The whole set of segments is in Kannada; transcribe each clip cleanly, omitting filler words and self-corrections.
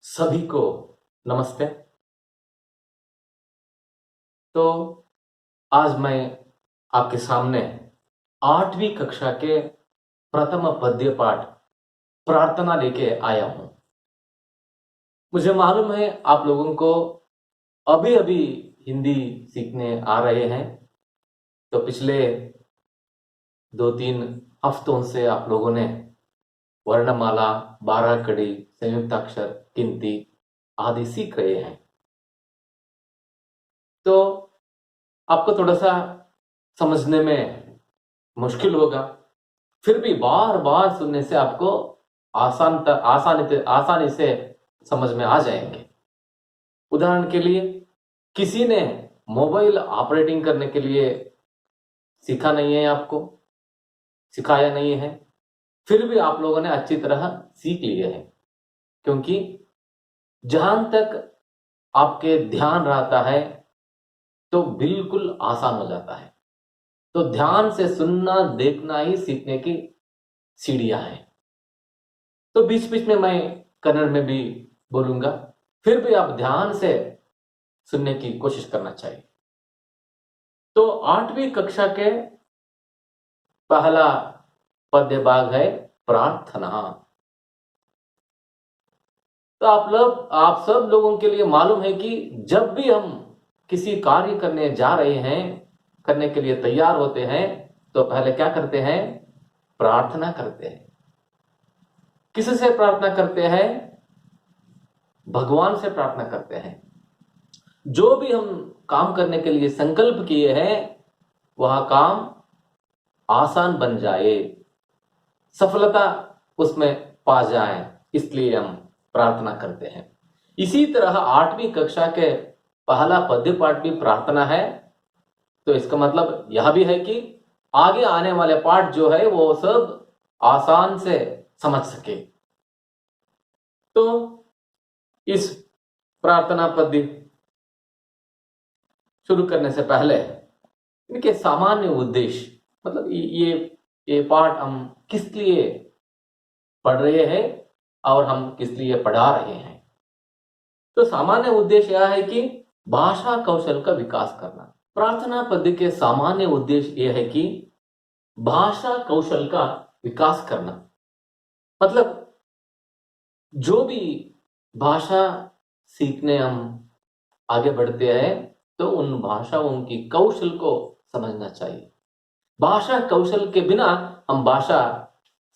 सभी को नमस्ते। तो आज मैं आपके सामने 8वीं कक्षा के प्रथम पद्य पाठ प्रार्थना लेके आया हूं। मुझे मालूम है आप लोगों को अभी अभी हिंदी सीखने आ रहे हैं। तो पिछले 2-3 हफ्तों से आप लोगों ने वर्णमाला, 12 कड़ी, संयुक्ताक्षर, गिनती आदि सीख रहे हैं। तो आपको थोड़ा सा समझने में मुश्किल होगा, फिर भी बार बार सुनने से आपको आसानी से समझ में आ जाएंगे। उदाहरण के लिए, किसी ने मोबाइल ऑपरेटिंग करने के लिए सीखा नहीं है, आपको सिखाया नहीं है, फिर भी आप लोगों ने अच्छी तरह सीख लिए हैं, क्योंकि जहां तक आपके ध्यान रहता है तो बिल्कुल आसान हो जाता है। तो ध्यान से सुनना देखना ही सीखने की सीढ़ियां हैं। तो बीच बीच में मैं कन्नड़ में भी बोलूंगा, फिर भी आप ध्यान से सुनने की कोशिश करना चाहिए। तो 8वीं कक्षा के पहला पद्य भाग है प्रार्थना। तो आप सब लोगों के लिए मालूम है कि जब भी हम किसी कार्य करने जा रहे हैं, करने के लिए तैयार होते हैं, तो पहले क्या करते हैं? प्रार्थना करते हैं। किससे प्रार्थना करते हैं? भगवान से प्रार्थना करते हैं। जो भी हम काम करने के लिए संकल्प किए हैं, वह काम आसान बन जाए, सफलता उसमें पा जाए, इसलिए हम प्रार्थना करते हैं। इसी तरह 8वीं कक्षा के पहला पद्य पाठ भी प्रार्थना है। तो इसका मतलब यह भी है कि आगे आने वाले पाठ जो है वो सब आसान से समझ सके। तो इस प्रार्थना पद्य शुरू करने से पहले इनके सामान्य उद्देश्य, मतलब ये पाठ हम किस लिए पढ़ रहे हैं और हम किस लिए पढ़ा रहे हैं। तो सामान्य उद्देश्य यह है कि भाषा कौशल का विकास करना। प्रार्थना पद्य के सामान्य उद्देश्य यह है कि भाषा कौशल का विकास करना। मतलब जो भी भाषा सीखने हम आगे बढ़ते हैं, तो उन भाषाओं की कौशल को समझना चाहिए। भाषा कौशल के बिना हम भाषा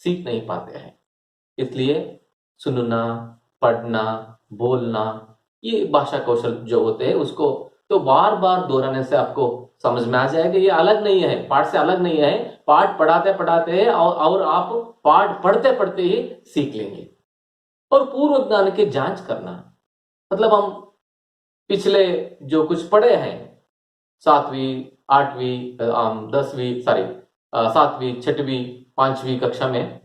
सीख नहीं पाते हैं। इसलिए सुनना, पढ़ना, बोलना, ये भाषा कौशल जो होते हैं उसको तो बार बार दोहराने से आपको समझ में आ जाएगा। ये अलग नहीं है, पाठ से अलग नहीं है। पाठ पढ़ाते पढ़ाते और आप पाठ पढ़ते पढ़ते ही सीख लेंगे। और पूर्व ज्ञान की जांच करना, मतलब हम पिछले जो कुछ पढ़े हैं, 7वीं, 8वीं, 10वीं, सॉरी 7वीं, 6वीं, 5वीं कक्षा में,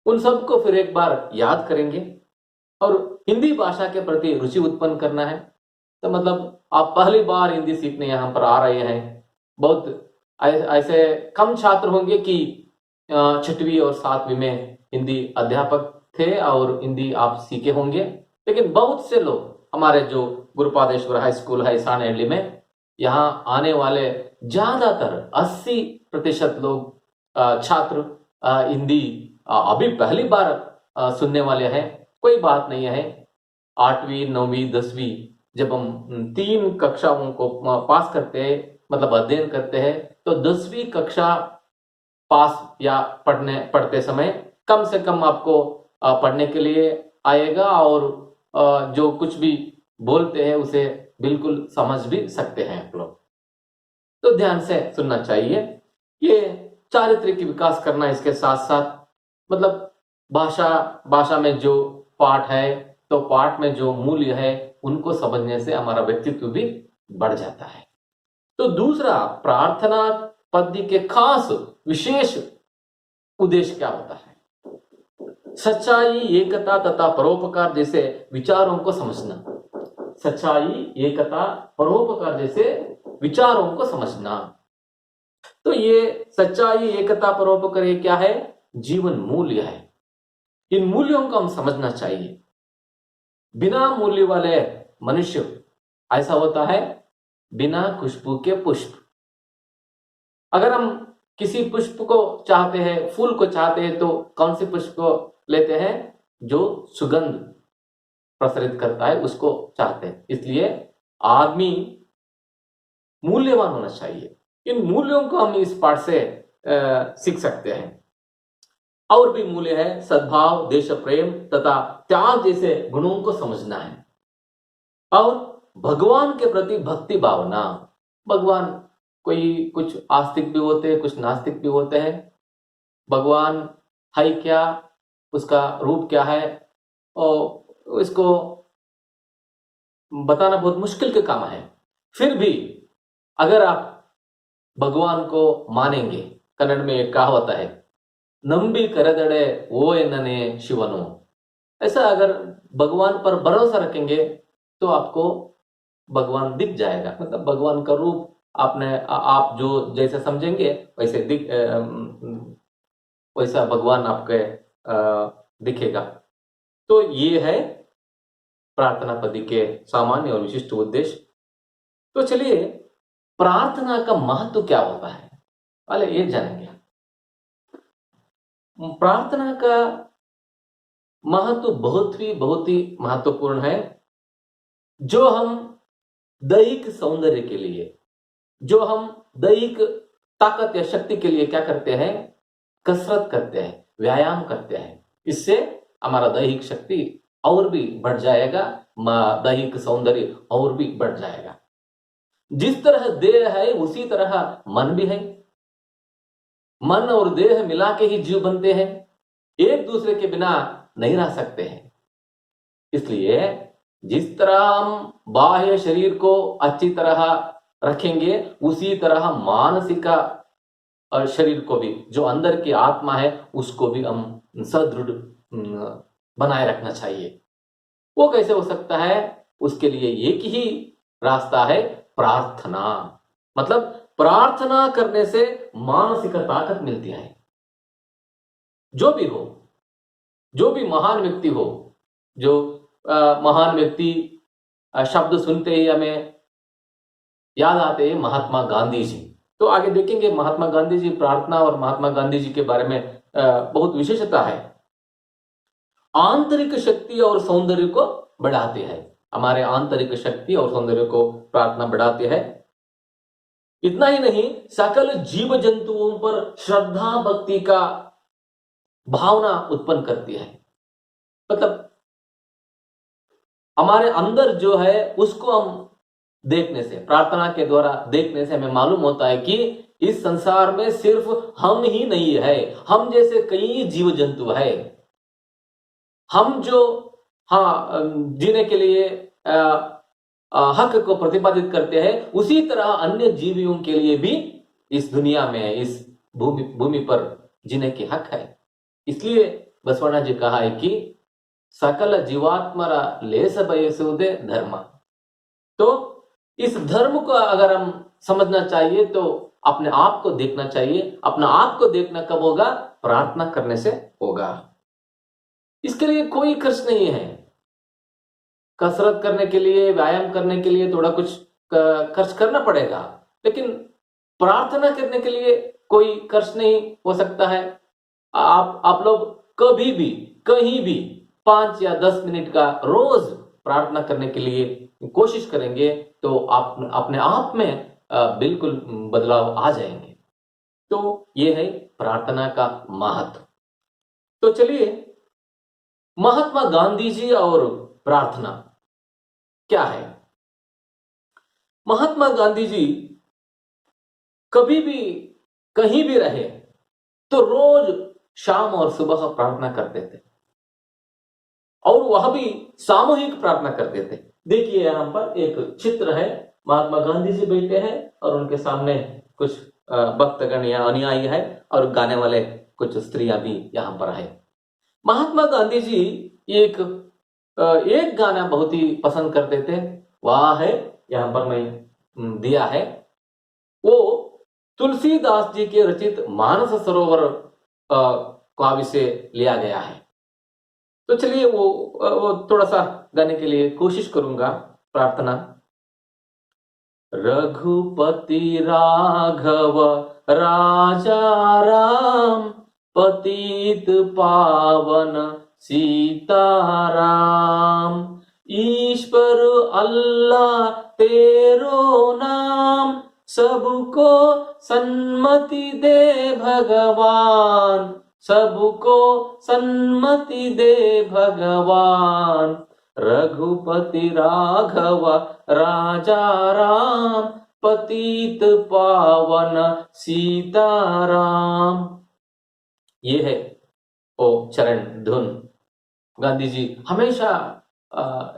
उन सबको फिर एक बार याद करेंगे और हिंदी भाषा के प्रति रुचि उत्पन्न करना है। तो मतलब आप पहली बार हिंदी सीखने यहाँ पर आ रहे हैं, बहुत ऐसे कम छात्र होंगे कि 6वीं और 7वीं में हिंदी अध्यापक थे और हिंदी आप सीखे होंगे। लेकिन बहुत से लोग, हमारे जो गुरुपादेश्वर हाई स्कूल है सानेहल्ली में, यहाँ आने वाले ज्यादातर 80% लोग छात्र हिंदी अभी पहली बार सुनने वाले हैं। कोई बात नहीं है, 8वीं, 9वीं, 10वीं जब हम 3 कक्षाओं को पास करते हैं, मतलब अध्ययन करते हैं, तो 10वीं कक्षा पास या पढ़ते समय कम से कम आपको पढ़ने के लिए आएगा और जो कुछ भी बोलते हैं उसे बिल्कुल समझ भी सकते हैं आप लोग। तो ध्यान से सुनना चाहिए। ये चारित्रिक विकास करना, इसके साथ साथ मतलब भाषा में जो पाठ है, तो पाठ में जो मूल्य है, उनको समझने से हमारा व्यक्तित्व भी बढ़ जाता है। तो दूसरा, प्रार्थना पद्य के खास विशेष उद्देश्य क्या होता है? सच्चाई, एकता तथा परोपकार जैसे विचारों को समझना। सच्चाई, एकता, परोपकार जैसे विचारों को समझना। तो ये सच्चाई, एकता, परोपकार ये क्या है? जीवन मूल्य है। इन मूल्यों को हम समझना चाहिए। बिना मूल्य वाले मनुष्य ऐसा होता है बिना खुशबू के पुष्प। अगर हम किसी पुष्प को चाहते हैं, फूल को चाहते हैं, तो कौन से पुष्प को लेते हैं? जो सुगंध प्रसरित करता है उसको चाहते हैं। इसलिए आदमी मूल्यवान होना चाहिए। इन मूल्यों को हम इस पाठ से सीख सकते हैं। और भी मूल्य है, सद्भाव, देश प्रेम तथा त्याग जैसे गुणों को समझना है। और भगवान के प्रति भक्ति भावना। भगवान कोई कुछ आस्तिक भी होते हैं, कुछ नास्तिक भी होते हैं। भगवान है क्या, उसका रूप क्या है, और इसको बताना बहुत मुश्किल के काम है। फिर भी अगर आप भगवान को मानेंगे, कन्नड़ में एक कहावत है, नंबी करदड़े वो एनने शिवनो। ऐसा अगर भगवान पर भरोसा रखेंगे तो आपको भगवान दिख जाएगा। मतलब भगवान का रूप आप जो जैसे समझेंगे वैसे वैसा भगवान आपके दिखेगा। तो ये है प्रार्थना पद्धति के सामान्य और विशिष्ट उद्देश्य। तो चलिए, प्रार्थना का महत्व क्या होता है, पहले ये जानेंगे। प्रार्थना का महत्व बहुत ही महत्वपूर्ण है। जो हम दैहिक सौंदर्य के लिए, जो हम दैहिक ताकत या शक्ति के लिए क्या करते हैं? कसरत करते हैं, व्यायाम करते हैं। इससे हमारा दैहिक शक्ति और भी बढ़ जाएगा, दैहिक सौंदर्य और भी बढ़ जाएगा। जिस तरह देह है उसी तरह मन भी है। मन और देह मिला के ही जीव बनते हैं, एक दूसरे के बिना नहीं रह सकते हैं। इसलिए जिस तरह हम बाह्य शरीर को अच्छी तरह रखेंगे, उसी तरह मानसिक शरीर को भी, जो अंदर की आत्मा है, उसको भी हम सदृढ़ बनाए रखना चाहिए। वो कैसे हो सकता है? उसके लिए एक ही रास्ता है, प्रार्थना। मतलब प्रार्थना करने से मानसिक ताकत मिलती है। जो भी हो, जो भी महान व्यक्ति हो, जो महान व्यक्ति शब्द सुनते ही हमें याद आते हैं महात्मा गांधी जी। तो आगे देखेंगे महात्मा गांधी जी, प्रार्थना और महात्मा गांधी जी के बारे में बहुत विशेषता है। आंतरिक शक्ति और सौंदर्य को बढ़ाते हैं। हमारे आंतरिक शक्ति और सौंदर्य को प्रार्थना बढ़ाते हैं। इतना ही नहीं, सकल जीव जंतुओं पर श्रद्धा भक्ति का भावना उत्पन्न करती है। मतलब हमारे अंदर जो है उसको हम देखने से, प्रार्थना के द्वारा देखने से हमें मालूम होता है कि इस संसार में सिर्फ हम ही नहीं है, हम जैसे कई जीव जंतु है। हम जो जीने के लिए हक को प्रतिपादित करते हैं, उसी तरह अन्य जीवियों के लिए भी इस दुनिया में, इस भूमि पर जीने की हक है। इसलिए बसवಣ್ಣ जी कहा है कि सकल जीवात्मरा लेस बयसुदे धर्म। तो इस धर्म को अगर हम समझना चाहिए तो अपने आप को देखना चाहिए। अपना आप को देखना कब होगा? प्रार्थना करने से होगा। इसके लिए कोई खर्च नहीं है। कसरत करने के लिए, व्यायाम करने के लिए थोड़ा कुछ खर्च करना पड़ेगा, लेकिन प्रार्थना करने के लिए कोई खर्च नहीं हो सकता है। आप लोग कभी भी कहीं भी 5 या 10 मिनट का रोज प्रार्थना करने के लिए कोशिश करेंगे तो आप अपने आप में बिल्कुल बदलाव आ जाएंगे। तो ये है प्रार्थना का महत्व। तो चलिए, महात्मा गांधी जी और प्रार्थना क्या है? महात्मा गांधी जी कभी भी कहीं भी रहे तो रोज शाम और सुबह प्रार्थना करते थे, और वह भी सामूहिक प्रार्थना करते थे। देखिए यहां पर एक चित्र है, महात्मा गांधी जी बैठे हैं और उनके सामने कुछ भक्तगण या अनुयायी है, और गाने वाले कुछ स्त्रियां भी यहां पर है। महात्मा गांधी जी एक गाना बहुत ही पसंद करते थे। वह है, यहां पर मैं दिया है, वो तुलसीदास जी के रचित मानस सरोवर काव्य से लिया गया है। तो चलिए वो थोड़ा सा गाने के लिए कोशिश करूंगा। प्रार्थना। रघुपति राघव राजा राम, पतित पावन सीताराम। ईश्वर अल्लाह तेरो नाम, सबको सन्मति दे भगवान, सबको सन्मति दे भगवान। रघुपति राघव राजा राम, पतित पावन सीताराम। ये है ओ चरण धुन। गांधी जी हमेशा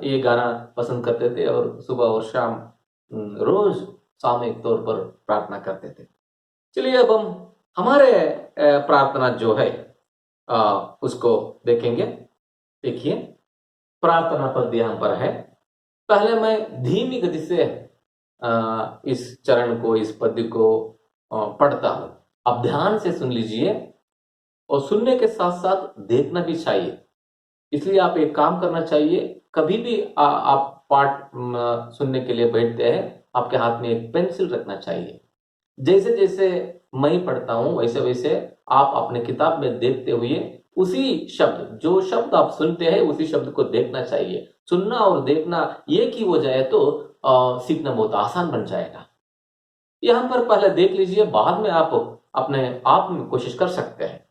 ये गाना पसंद करते थे और सुबह और शाम रोज सामूहिक तौर पर प्रार्थना करते थे। चलिए अब हम हमारे प्रार्थना जो है उसको देखेंगे। देखिए प्रार्थना पद यहाँ पर है। पहले मैं धीमी गति से इस चरण को, इस पद्य को पढ़ता हूं। आप ध्यान से सुन लीजिए और सुनने के साथ साथ देखना भी चाहिए। इसलिए आप एक काम करना चाहिए, कभी भी आप पाठ सुनने के लिए बैठते हैं, आपके हाथ में एक पेंसिल रखना चाहिए। जैसे जैसे मैं पढ़ता हूं वैसे वैसे आप अपने किताब में देखते हुए उसी शब्द, जो शब्द आप सुनते हैं उसी शब्द को देखना चाहिए। सुनना और देखना एक ही हो जाए तो सीखना बहुत आसान बन जाएगा। यहां पर पहले देख लीजिए, बाद में आप अपने आप में कोशिश कर सकते हैं।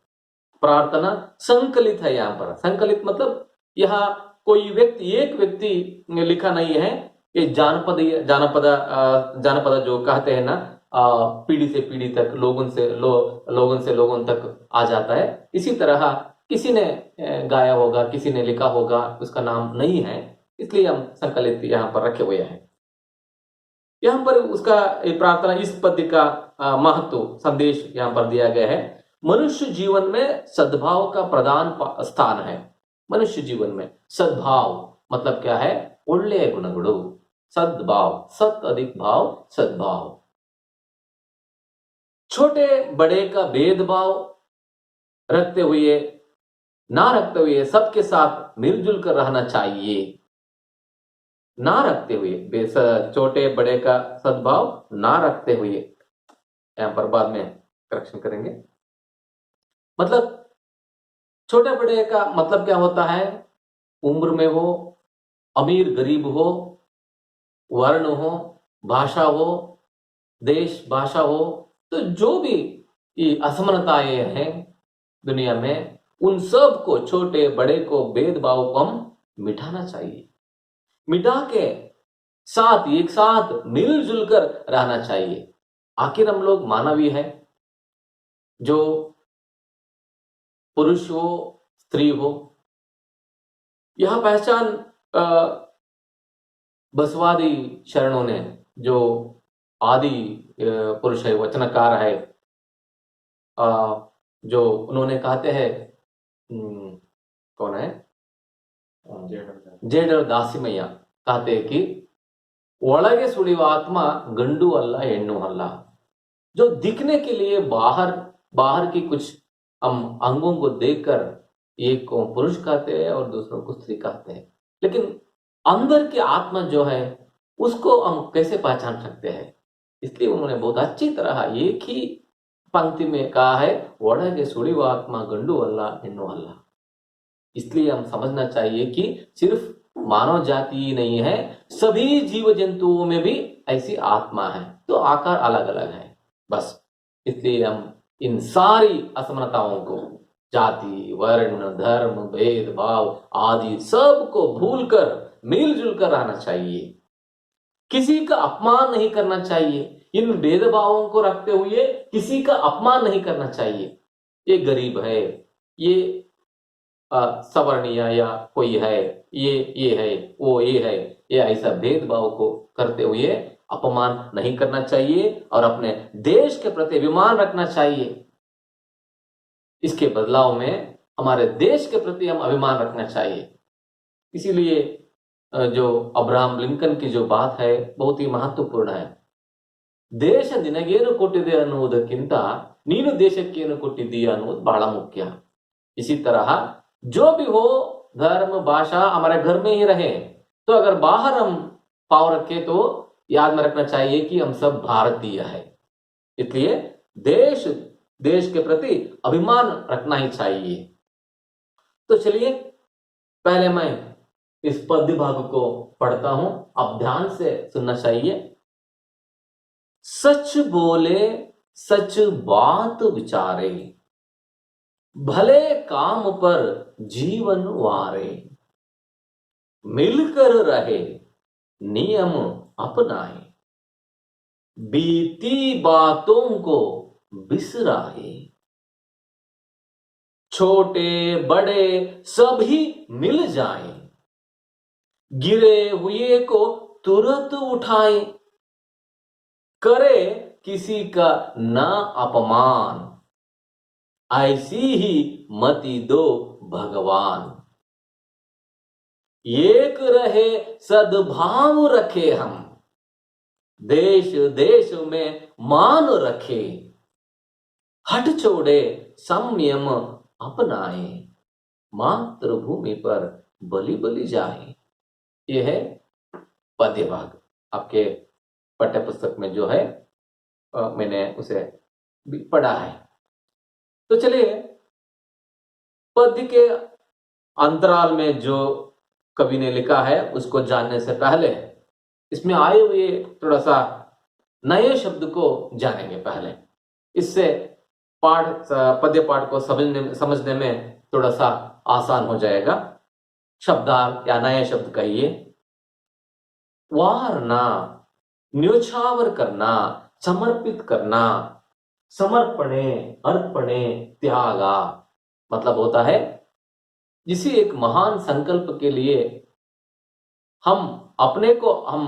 प्रार्थना संकलित है। यहाँ पर संकलित मतलब यहाँ कोई व्यक्ति, एक व्यक्ति लिखा नहीं है। ये जानपद जो कहते हैं ना, पीढ़ी से पीढ़ी तक, लोगों से लोगों तक आ जाता है। इसी तरह किसी ने गाया होगा, किसी ने लिखा होगा, उसका नाम नहीं है, इसलिए हम संकलित यहाँ पर रखे हुए हैं। यहाँ पर उसका प्रार्थना, इस पद्य का महत्व संदेश यहाँ पर दिया गया है। मनुष्य जीवन में सद्भाव का प्रधान स्थान है। मनुष्य जीवन में सद्भाव मतलब क्या है? ಒಳ್ಳೆಯ ಗುಣಗಳು, सद्भाव, सत अधिक भाव, सद्भाव। छोटे बड़े का भेदभाव रखते हुए, ना रखते हुए सबके साथ मिलजुल कर रहना चाहिए। ना रखते हुए, छोटे बड़े का सद्भाव ना रखते हुए, यहां पर बाद में करेक्शन करेंगे। मतलब छोटे बड़े का मतलब क्या होता है? उम्र में हो, अमीर गरीब हो, वर्ण हो, भाषा हो, देश भाषा हो, तो जो भी ये असमानताएं हैं दुनिया में, उन सब को, छोटे बड़े को, भेदभाव को हम मिटाना चाहिए। मिटा के साथ, एक साथ मिलजुल कर रहना चाहिए। आखिर हम लोग मानवीय है। जो पुरुष हो, स्त्री हो, यह पहचान बसवादी शरणों ने, जो आदि पुरुष है, वचनकार है, जो उन्होंने कहते हैं, कौन है? जेडर दासिमಯ್ಯ कहते हैं कि ಒಳಗೆ ಸುಳಿಯುವ आत्मा गंडू अल्ला ಹೆಣ್ಣು अल्ला। जो दिखने के लिए बाहर की कुछ हम अंगों को देखकर एक को पुरुष कहते हैं और दूसरों को स्त्री कहते हैं, लेकिन अंदर की आत्मा जो है उसको हम कैसे पहचान सकते हैं? इसलिए उन्होंने बहुत अच्छी तरह एक ही पंक्ति में कहा है, ಒಳಗೆ ಸುಳಿಯುವ आत्मा गंडू अल्ला ಹೆಣ್ಣು अल्ला। इसलिए हम समझना चाहिए कि सिर्फ मानव जाति ही नहीं है, सभी जीव जंतुओं में भी ऐसी आत्मा है, तो आकार अलग अलग है बस। इसलिए हम इन सारी असमानताओं को, जाति, वर्ण, धर्म, भेदभाव आदि सबको भूलकर मिलजुल कर रहना चाहिए। किसी का अपमान नहीं करना चाहिए। इन भेदभावों को रखते हुए किसी का अपमान नहीं करना चाहिए। ये गरीब है, ये सवर्णीय या कोई है, ये है, वो ये है, ये ऐसा भेदभाव को करते हुए अपमान नहीं करना चाहिए और अपने देश के प्रति अभिमान रखना चाहिए। इसके बदलाव में हमारे देश के प्रति हम अभिमान रखना चाहिए। इसीलिए जो अब्राहम लिंकन की जो बात है बहुत ही महत्वपूर्ण है। ದೇಶ ನಿನಗೇನು ಕೊಟ್ಟಿದೆ ಅನ್ನುವುದಕ್ಕಿಂತ ನೀನು ದೇಶಕ್ಕೇನು ಕೊಟ್ಟಿದ್ದೀಯ ಅನ್ನುವುದು ಬಹಳ ಮುಖ್ಯ। इसी तरह जो भी हो, धर्म भाषा हमारे घर में ही रहे, तो अगर बाहर हम पाँव रखें तो याद में रखना चाहिए कि हम सब भारतीय है, इसलिए देश देश के प्रति अभिमान रखना ही चाहिए। तो चलिए पहले मैं इस पद्य भाग को पढ़ता हूं, आप ध्यान से सुनना चाहिए। सच बोले सच बात विचारे, भले काम पर जीवन वारे, मिलकर रहे नियम अपनाए, बीती बातों को बिसराए, छोटे बड़े सभी मिल जाएं, गिरे हुए को तुरंत उठाए, करे किसी का न अपमान, ऐसी ही मति दो भगवान, एक रहे सद्भाव रखे हम, देश देश में मान रखे, हट छोड़े संयम अपनाए, मातृभूमि पर बलि बलि जाए। यह है पद्य भाग, आपके पाठ्य पुस्तक में जो है मैंने उसे भी पढ़ा है। तो चलिए पद्य के अंतराल में जो कवि ने लिखा है उसको जानने से पहले इसमें आए हुए थोड़ा सा नए शब्द को जानेंगे पहले, इससे पद्य पाठ को समझने में थोड़ा सा आसान हो जाएगा। शब्दार्थ या नए शब्द कहिए। वारना, न्योछावर करना, समर्पित करना, समर्पणे, अर्पणे, त्यागा, मतलब होता है किसी एक महान संकल्प के लिए हम अपने को हम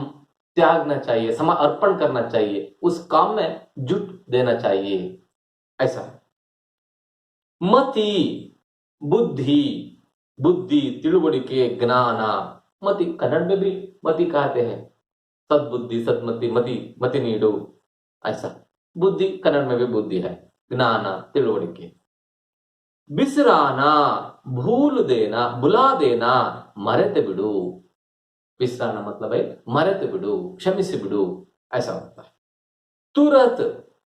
त्यागना चाहिए, अर्पण करना चाहिए, उस काम में जुट देना चाहिए, ऐसा। मति, बुद्धि, बुद्धि तिಳುವಳಿಕೆ, ज्ञान, मति कन्नड़ में भी मति कहते हैं, सद्बुद्धि, सद्मति, मति, मति नीडो, ऐसा। बुद्धि कन्नड़ में भी बुद्धि है, ज्ञान तिಳುವಳಿಕೆ। बिसराना, भूल देना, बुला देना, मरेते बिडू, बिसराना मतलब है मरेते बिडू, क्षमिಸಿ बिडू, ऐसा होता है। तुरंत,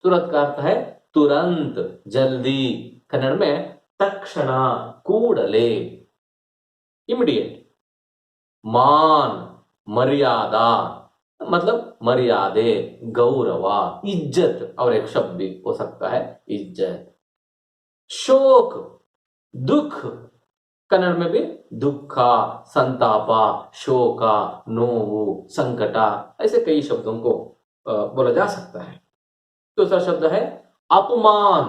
तुरंत का अर्थ है तुरंत, जल्दी, कन्नड़ में तक्षण, कूडले, इमीडिएट। मान, मर्यादा, मतलब मर्यादे, गौरवा, इज्जत, और एक शब्द भी हो सकता है इज्जत। शोक, दुख, कन्नड़ में भी दुखा, संतापा, शोका, नोवु, संकटा, ऐसे कई शब्दों को बोला जा सकता है। दूसरा शब्द है अपमान,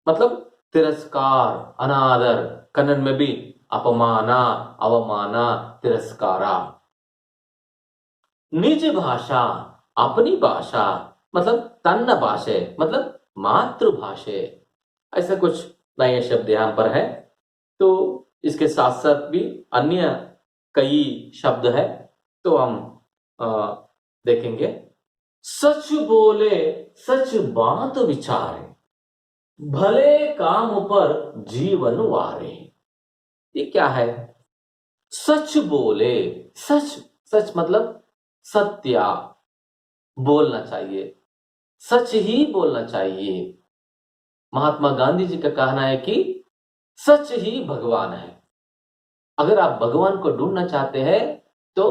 मतलब तिरस्कार, अनादर, कन्नड़ में भी अपमाना, अवमाना, तिरस्कारा। निज भाषा, अपनी भाषा, मतलब तन्न भाषे, मतलब मातृभाषे, ऐसा कुछ नए शब्द यहां पर है। तो इसके साथ साथ भी अन्य कई शब्द है, तो हम देखेंगे। सच बोले सच बात विचारे, भले काम पर जीवन वारे। ये क्या है? सच बोले, सच, सच मतलब सत्य बोलना चाहिए, सच ही बोलना चाहिए। महात्मा गांधी जी का कहना है कि सच ही भगवान है। अगर आप भगवान को ढूंढना चाहते हैं तो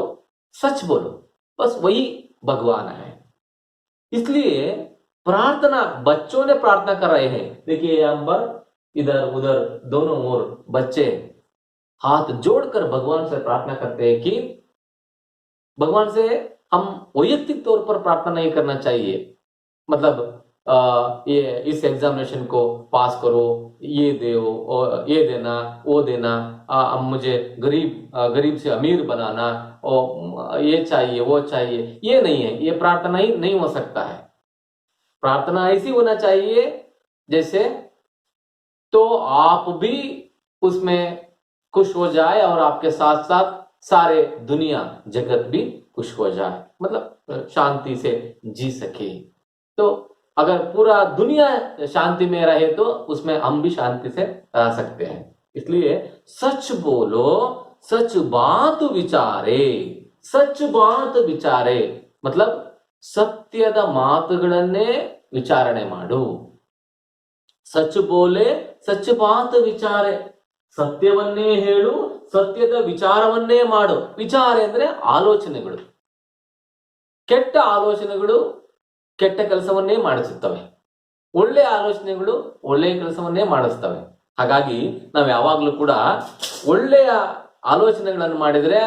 सच बोलो, बस वही भगवान है। इसलिए प्रार्थना, बच्चों ने प्रार्थना कर रहे हैं, देखिए यहां पर इधर उधर दोनों ओर बच्चे हाथ जोड़कर भगवान से प्रार्थना करते हैं कि भगवान से हम वैयक्तिक तौर पर प्रार्थना नहीं करना चाहिए, मतलब ये इस एग्जामिनेशन को पास करो, ये दो और ये देना, वो देना, मुझे गरीब से अमीर बनाना, और ये चाहिए वो चाहिए, ये नहीं है, ये प्रार्थना ही नहीं हो सकता है। प्रार्थना ऐसी होना चाहिए जैसे तो आप भी उसमें खुश हो जाए और आपके साथ साथ सारे दुनिया जगत भी खुश हो जाए, मतलब शांति से जी सके। तो अगर पूरा दुनिया शांति में रहे तो उसमें हम भी शांति से रह सकते हैं। इसलिए सच बोलो सच बात विचारे. सच बात ವಿಚಾರೆ मतलब ಸತ್ಯದ ಮಾತುಗಳನ್ನೇ ವಿಚಾರಣೆ ಮಾಡು. ಸಚ್ ಬೋಲೆ ಸಚ್ ಬಾತ್ ವಿಚಾರೆ, ಸತ್ಯವನ್ನೇ ಹೇಳು, ಸತ್ಯದ ವಿಚಾರವನ್ನೇ ಮಾಡು. ವಿಚಾರ ಅಂದ್ರೆ ಆಲೋಚನೆಗಳು. ಕೆಟ್ಟ ಆಲೋಚನೆಗಳು ಕೆಟ್ಟ ಕೆಲಸವನ್ನೇ ಮಾಡಿಸುತ್ತವೆ, ಒಳ್ಳೆಯ ಆಲೋಚನೆಗಳು ಒಳ್ಳೆಯ ಕೆಲಸವನ್ನೇ ಮಾಡಿಸ್ತವೆ. ಹಾಗಾಗಿ ನಾವು ಯಾವಾಗಲೂ ಕೂಡ ಒಳ್ಳೆಯ ಆಲೋಚನೆಗಳನ್ನು ಮಾಡಿದರೆ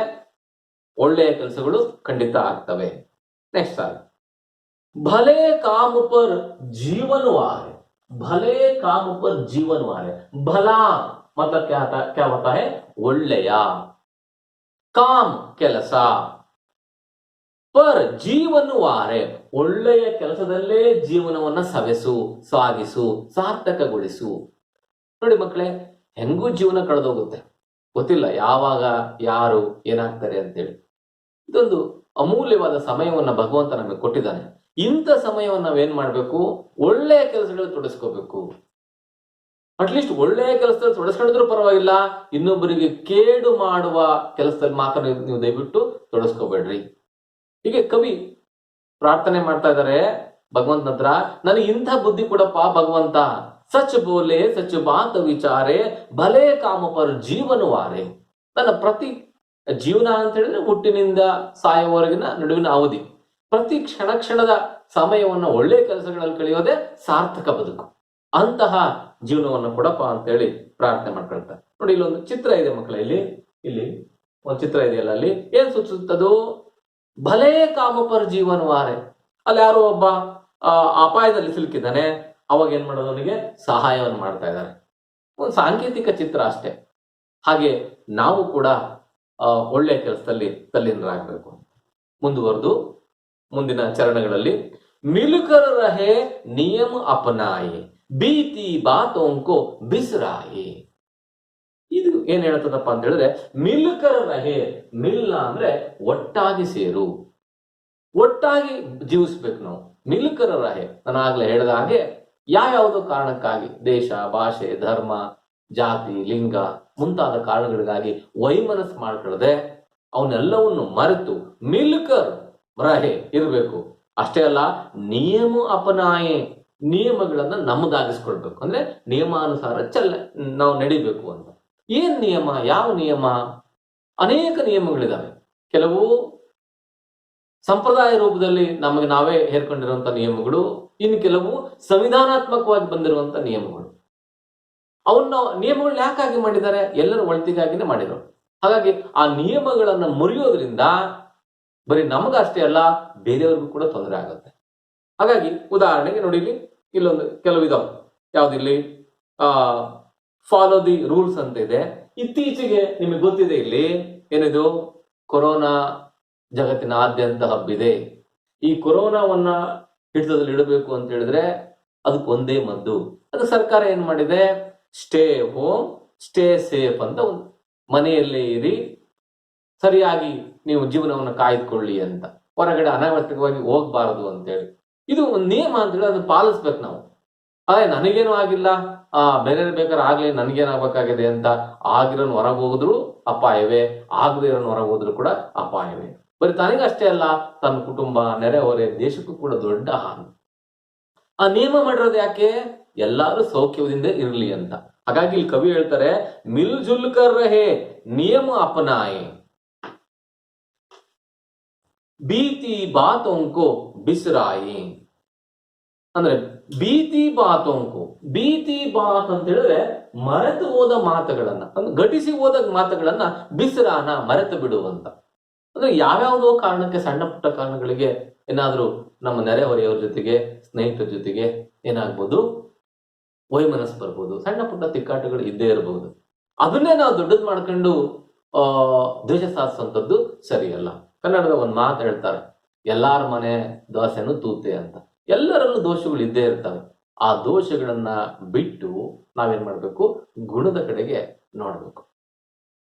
ಒಳ್ಳೆಯ ಕೆಲಸಗಳು ಖಂಡಿತ ಆಗ್ತವೆ. नेक्स्ट साल भले काम पर जीवन वारे. भले काम पर जीवन वारे. भला मतलब क्या होता है? ಒಳ್ಳೆಯ. ಕಾಮ್ ಕೆಲಸ, ಪರ್ ಜೀವನವಾರೆ ಒಳ್ಳೆಯ ಕೆಲಸದಲ್ಲೇ ಜೀವನವನ್ನ ಸವೆಸು, ಸಾಗಿಸು, ಸಾರ್ಥಕಗೊಳಿಸು. ನೋಡಿ ಮಕ್ಕಳೇ, ಹೆಂಗೂ ಜೀವನ ಕಳೆದೋಗುತ್ತೆ, ಗೊತ್ತಿಲ್ಲ ಯಾವಾಗ ಯಾರು ಏನಾಗ್ತಾರೆ ಅಂತೇಳಿ. ಇದೊಂದು ಅಮೂಲ್ಯವಾದ ಸಮಯವನ್ನ ಭಗವಂತ ನಮಗೆ ಕೊಟ್ಟಿದ್ದಾನೆ. ಇಂಥ ಸಮಯವನ್ನು ನಾವೇನ್ ಮಾಡ್ಬೇಕು? ಒಳ್ಳೆಯ ಕೆಲಸಗಳಲ್ಲಿ ತೊಡಸ್ಕೋಬೇಕು. ಅಟ್ಲೀಸ್ಟ್ ಒಳ್ಳೆಯ ಕೆಲಸದಲ್ಲಿ ತೊಡಸ್ಕೊಂಡಿದ್ರು ಪರವಾಗಿಲ್ಲ, ಇನ್ನೊಬ್ಬರಿಗೆ ಕೇಡು ಮಾಡುವ ಕೆಲಸದಲ್ಲಿ ಮಾತ್ರ ನೀವು ದಯವಿಟ್ಟು ತೊಡಸ್ಕೋಬೇಡ್ರಿ. ಹೀಗೆ ಕವಿ ಪ್ರಾರ್ಥನೆ ಮಾಡ್ತಾ ಇದ್ದಾರೆ ಭಗವಂತನ ಹತ್ರ, ನನಗೆ ಇಂಥ ಬುದ್ಧಿ ಕೊಡಪ್ಪ ಭಗವಂತ. ಸಚ್ ಬೋಲೆ ಸಚ್ ಬಾತ್ ವಿಚಾರೆ, ಭಲೆ ಕಾಮ ಪರ್ ಜೀವನವಾರೆ. ನನ್ನ ಪ್ರತಿ ಜೀವನ ಅಂತ ಹೇಳಿದ್ರೆ ಹುಟ್ಟಿನಿಂದ ಸಾಯುವವರೆಗಿನ ನಡುವಿನ ಅವಧಿ, ಪ್ರತಿ ಕ್ಷಣದ ಸಮಯವನ್ನು ಒಳ್ಳೆಯ ಕೆಲಸಗಳಲ್ಲಿ ಕಳೆಯೋದೇ ಸಾರ್ಥಕ ಬದುಕು. ಅಂತಹ ಜೀವನವನ್ನು ಕೊಡಪ್ಪ ಅಂತೇಳಿ ಪ್ರಾರ್ಥನೆ ಮಾಡ್ಕೊಳ್ತಾರೆ. ನೋಡಿ, ಇಲ್ಲೊಂದು ಚಿತ್ರ ಇದೆ ಮಕ್ಕಳ, ಇಲ್ಲಿ ಒಂದು ಚಿತ್ರ ಇದೆಯಲ್ಲ, ಅಲ್ಲಿ ಏನ್ ಸೂಚಿಸುತ್ತದು? ಭಲೇ ಕಾಮಪರ ಜೀವನವಾರೆ. ಅಲ್ಲಿ ಯಾರೋ ಒಬ್ಬ ಅಪಾಯದಲ್ಲಿ ಸಿಲುಕಿದ್ದಾನೆ, ಅವಾಗ ಏನ್ ಮಾಡೋದು? ಅವನಿಗೆ ಸಹಾಯವನ್ನು ಮಾಡ್ತಾ ಇದ್ದಾರೆ. ಒಂದು ಸಾಂಕೇತಿಕ ಚಿತ್ರ ಅಷ್ಟೇ. ಹಾಗೆ ನಾವು ಕೂಡ ಒಳ್ಳೆಯ ಕೆಲಸದಲ್ಲಿ ತಲ್ಲೀನರಾಗಬೇಕು. ಮುಂದುವರೆದು ಮುಂದಿನ ಚರಣಗಳಲ್ಲಿ ಮಿಲುಕರ್ ರಹೆ ನಿಯಮ ಅಪನಾಯೆ, ಬೀತಿ ಬಾತೋಂಕೋ ಬಿಸ್ರಾಯೆ. ಇದು ಏನ್ ಹೇಳ್ತದಪ್ಪ ಅಂತ ಹೇಳಿದ್ರೆ, ಮಿಲುಕರ್ ರಹೆ, ಮಿಲ್ಲ ಅಂದ್ರೆ ಒಟ್ಟಾಗಿ ಸೇರು, ಒಟ್ಟಾಗಿ ಜೀವಿಸ್ಬೇಕು ನಾವು. ಮಿಲುಕರ್ ರಹೆ, ನಾನು ಆಗ್ಲೇ ಹೇಳಿದ ಹಾಗೆ ಯಾವ್ಯಾವುದೋ ಕಾರಣಕ್ಕಾಗಿ, ದೇಶ, ಭಾಷೆ, ಧರ್ಮ, ಜಾತಿ, ಲಿಂಗ ಮುಂತಾದ ಕಾರಣಗಳಿಗಾಗಿ ವೈಮನಸ್ಸು ಮಾಡ್ಕೊಳ್ಳದೆ ಅವನ್ನೆಲ್ಲವನ್ನು ಮರೆತು ಮಿಲ್ಕರ್ ರಹೆ ಇರಬೇಕು. ಅಷ್ಟೇ ಅಲ್ಲ, ನಿಯಮ ಅಪನಾಯೆ, ನಿಯಮಗಳನ್ನ ನಮ್ಮದಾಗಿಸ್ಕೊಳ್ಬೇಕು. ಅಂದ್ರೆ ನಿಯಮಾನುಸಾರ ನಾವು ನಡಿಬೇಕು ಅಂತ. ಏನ್ ನಿಯಮ? ಯಾವ ನಿಯಮ? ಅನೇಕ ನಿಯಮಗಳಿದಾವೆ. ಕೆಲವು ಸಂಪ್ರದಾಯ ರೂಪದಲ್ಲಿ ನಮಗೆ ನಾವೇ ಹೇರ್ಕೊಂಡಿರುವಂತ ನಿಯಮಗಳು, ಇನ್ನು ಕೆಲವು ಸಂವಿಧಾನಾತ್ಮಕವಾಗಿ ಬಂದಿರುವಂತ ನಿಯಮಗಳು. ಅವನ್ನ ನಿಯಮಗಳು ಯಾಕಾಗಿ ಮಾಡಿದ್ದಾರೆ? ಎಲ್ಲರೂ ಒಳಿತಿಗಾಗಿನೇ ಮಾಡಿರೋರು. ಹಾಗಾಗಿ ಆ ನಿಯಮಗಳನ್ನ ಮುರಿಯೋದ್ರಿಂದ ಬರೀ ನಮಗಷ್ಟೇ ಅಲ್ಲ, ಬೇರೆಯವ್ರಿಗೂ ಕೂಡ ತೊಂದರೆ ಆಗುತ್ತೆ. ಹಾಗಾಗಿ ಉದಾಹರಣೆಗೆ ನೋಡಿ, ಇಲ್ಲೊಂದು ಕೆಲವು ಇದಾವೆ. ಯಾವ್ದಿಲ್ಲಿ ಫಾಲೋ ದಿ ರೂಲ್ಸ್ ಅಂತ ಇದೆ. ಇತ್ತೀಚೆಗೆ ನಿಮಗೆ ಗೊತ್ತಿದೆ, ಇಲ್ಲಿ ಏನಿದು ಕೊರೋನಾ ಜಗತ್ತಿನಾದ್ಯಂತ ಹಬ್ಬಿದೆ. ಈ ಕೊರೋನಾವನ್ನ ಹಿಡಿತದಲ್ಲಿ ಇಡಬೇಕು ಅಂತ ಹೇಳಿದ್ರೆ ಅದಕ್ಕೊಂದೇ ಮದ್ದು. ಅದು ಸರ್ಕಾರ ಏನ್ ಮಾಡಿದೆ? ಸ್ಟೇ ಹೋಮ್ ಸ್ಟೇ ಸೇಫ್ ಅಂತ ಒಂದು, ಮನೆಯಲ್ಲೇ ಇರಿ, ಸರಿಯಾಗಿ ನೀವು ಜೀವನವನ್ನು ಕಾಯ್ದುಕೊಳ್ಳಿ ಅಂತ, ಹೊರಗಡೆ ಅನಾವಶ್ಯಕವಾಗಿ ಹೋಗ್ಬಾರದು ಅಂತೇಳಿ. ಇದು ಒಂದು ನಿಯಮ ಅಂತ ಹೇಳಿ ಅದನ್ನು ಪಾಲಿಸ್ಬೇಕು ನಾವು. ಅದೇ ನನಗೇನು ಆಗಿಲ್ಲ, ಬೇರೆ ಬೇಕಾದ್ರೆ ಆಗ್ಲಿ, ನನಗೇನಾಗಬೇಕಾಗಿದೆ ಅಂತ ಆಗಿರೋನ್ ಹೊರಗೆ ಹೋಗಿದ್ರು ಅಪಾಯವೇ, ಆಗದೆ ಇರೋನ್ ಹೊರಗೆ ಹೋದ್ರು ಕೂಡ ಅಪಾಯವೇ. ಬರೀ ತನಗಷ್ಟೇ ಅಲ್ಲ, ತನ್ನ ಕುಟುಂಬ, ನೆರೆಹೊರೆ, ದೇಶಕ್ಕೂ ಕೂಡ ದೊಡ್ಡ ಹಾನಿ. ಆ ನಿಯಮ ಮಾಡಿರೋದು ಯಾಕೆ? ಎಲ್ಲಾರು ಸೌಖ್ಯದಿಂದ ಇರಲಿ ಅಂತ. ಹಾಗಾಗಿ ಇಲ್ಲಿ ಕವಿ ಹೇಳ್ತಾರೆ, ಮಿಲ್ ಜುಲ್ ಕರ್ ರಹೆ ನಿಯಮ ಅಪನಾಯೆ, ಬೀತಿ ಬಾತೋಂಕೋ ಬಿಸ್ರಾಯಿ. ಅಂದ್ರೆ ಬೀತಿ ಬಾತೋಂಕೋ, ಬೀತಿ ಬಾತ್ ಅಂತ ಹೇಳಿದ್ರೆ ಮರೆತು ಹೋದ ಮಾತುಗಳನ್ನ, ಅಂದ್ರೆ ಘಟಿಸಿ ಹೋದ ಮಾತುಗಳನ್ನ ಬಿಸ್ರಾನ, ಮರೆತು ಬಿಡುವಂತ. ಅಂದ್ರೆ ಯಾವ್ಯಾವುದೋ ಕಾರಣಕ್ಕೆ, ಸಣ್ಣ ಪುಟ್ಟ ಕಾರಣಗಳಿಗೆ ಏನಾದ್ರೂ ನಮ್ಮ ನೆರೆಹೊರೆಯವರ ಜೊತೆಗೆ, ಸ್ನೇಹಿತರ ಜೊತೆಗೆ ಏನಾಗ್ಬೋದು? ವೈಮನಸ್ಸು ಬರ್ಬೋದು, ಸಣ್ಣ ಪುಟ್ಟ ತಿಕ್ಕಾಟಗಳು ಇದ್ದೇ ಇರಬಹುದು. ಅದನ್ನೇ ನಾವು ದೊಡ್ಡದು ಮಾಡ್ಕೊಂಡು ದ್ವೇಷ ಸಾಧಿಸುವಂಥದ್ದು ಸರಿಯಲ್ಲ. ಕನ್ನಡದ ಒಂದು ಮಾತು ಹೇಳ್ತಾರೆ, ಎಲ್ಲಾರ ಮನೆ ದೋಸೆನೂ ತೂತೆ ಅಂತ. ಎಲ್ಲರಲ್ಲೂ ದೋಷಗಳು ಇದ್ದೇ ಇರ್ತವೆ. ಆ ದೋಷಗಳನ್ನ ಬಿಟ್ಟು ನಾವೇನ್ ಮಾಡ್ಬೇಕು? ಗುಣದ ಕಡೆಗೆ ನೋಡ್ಬೇಕು.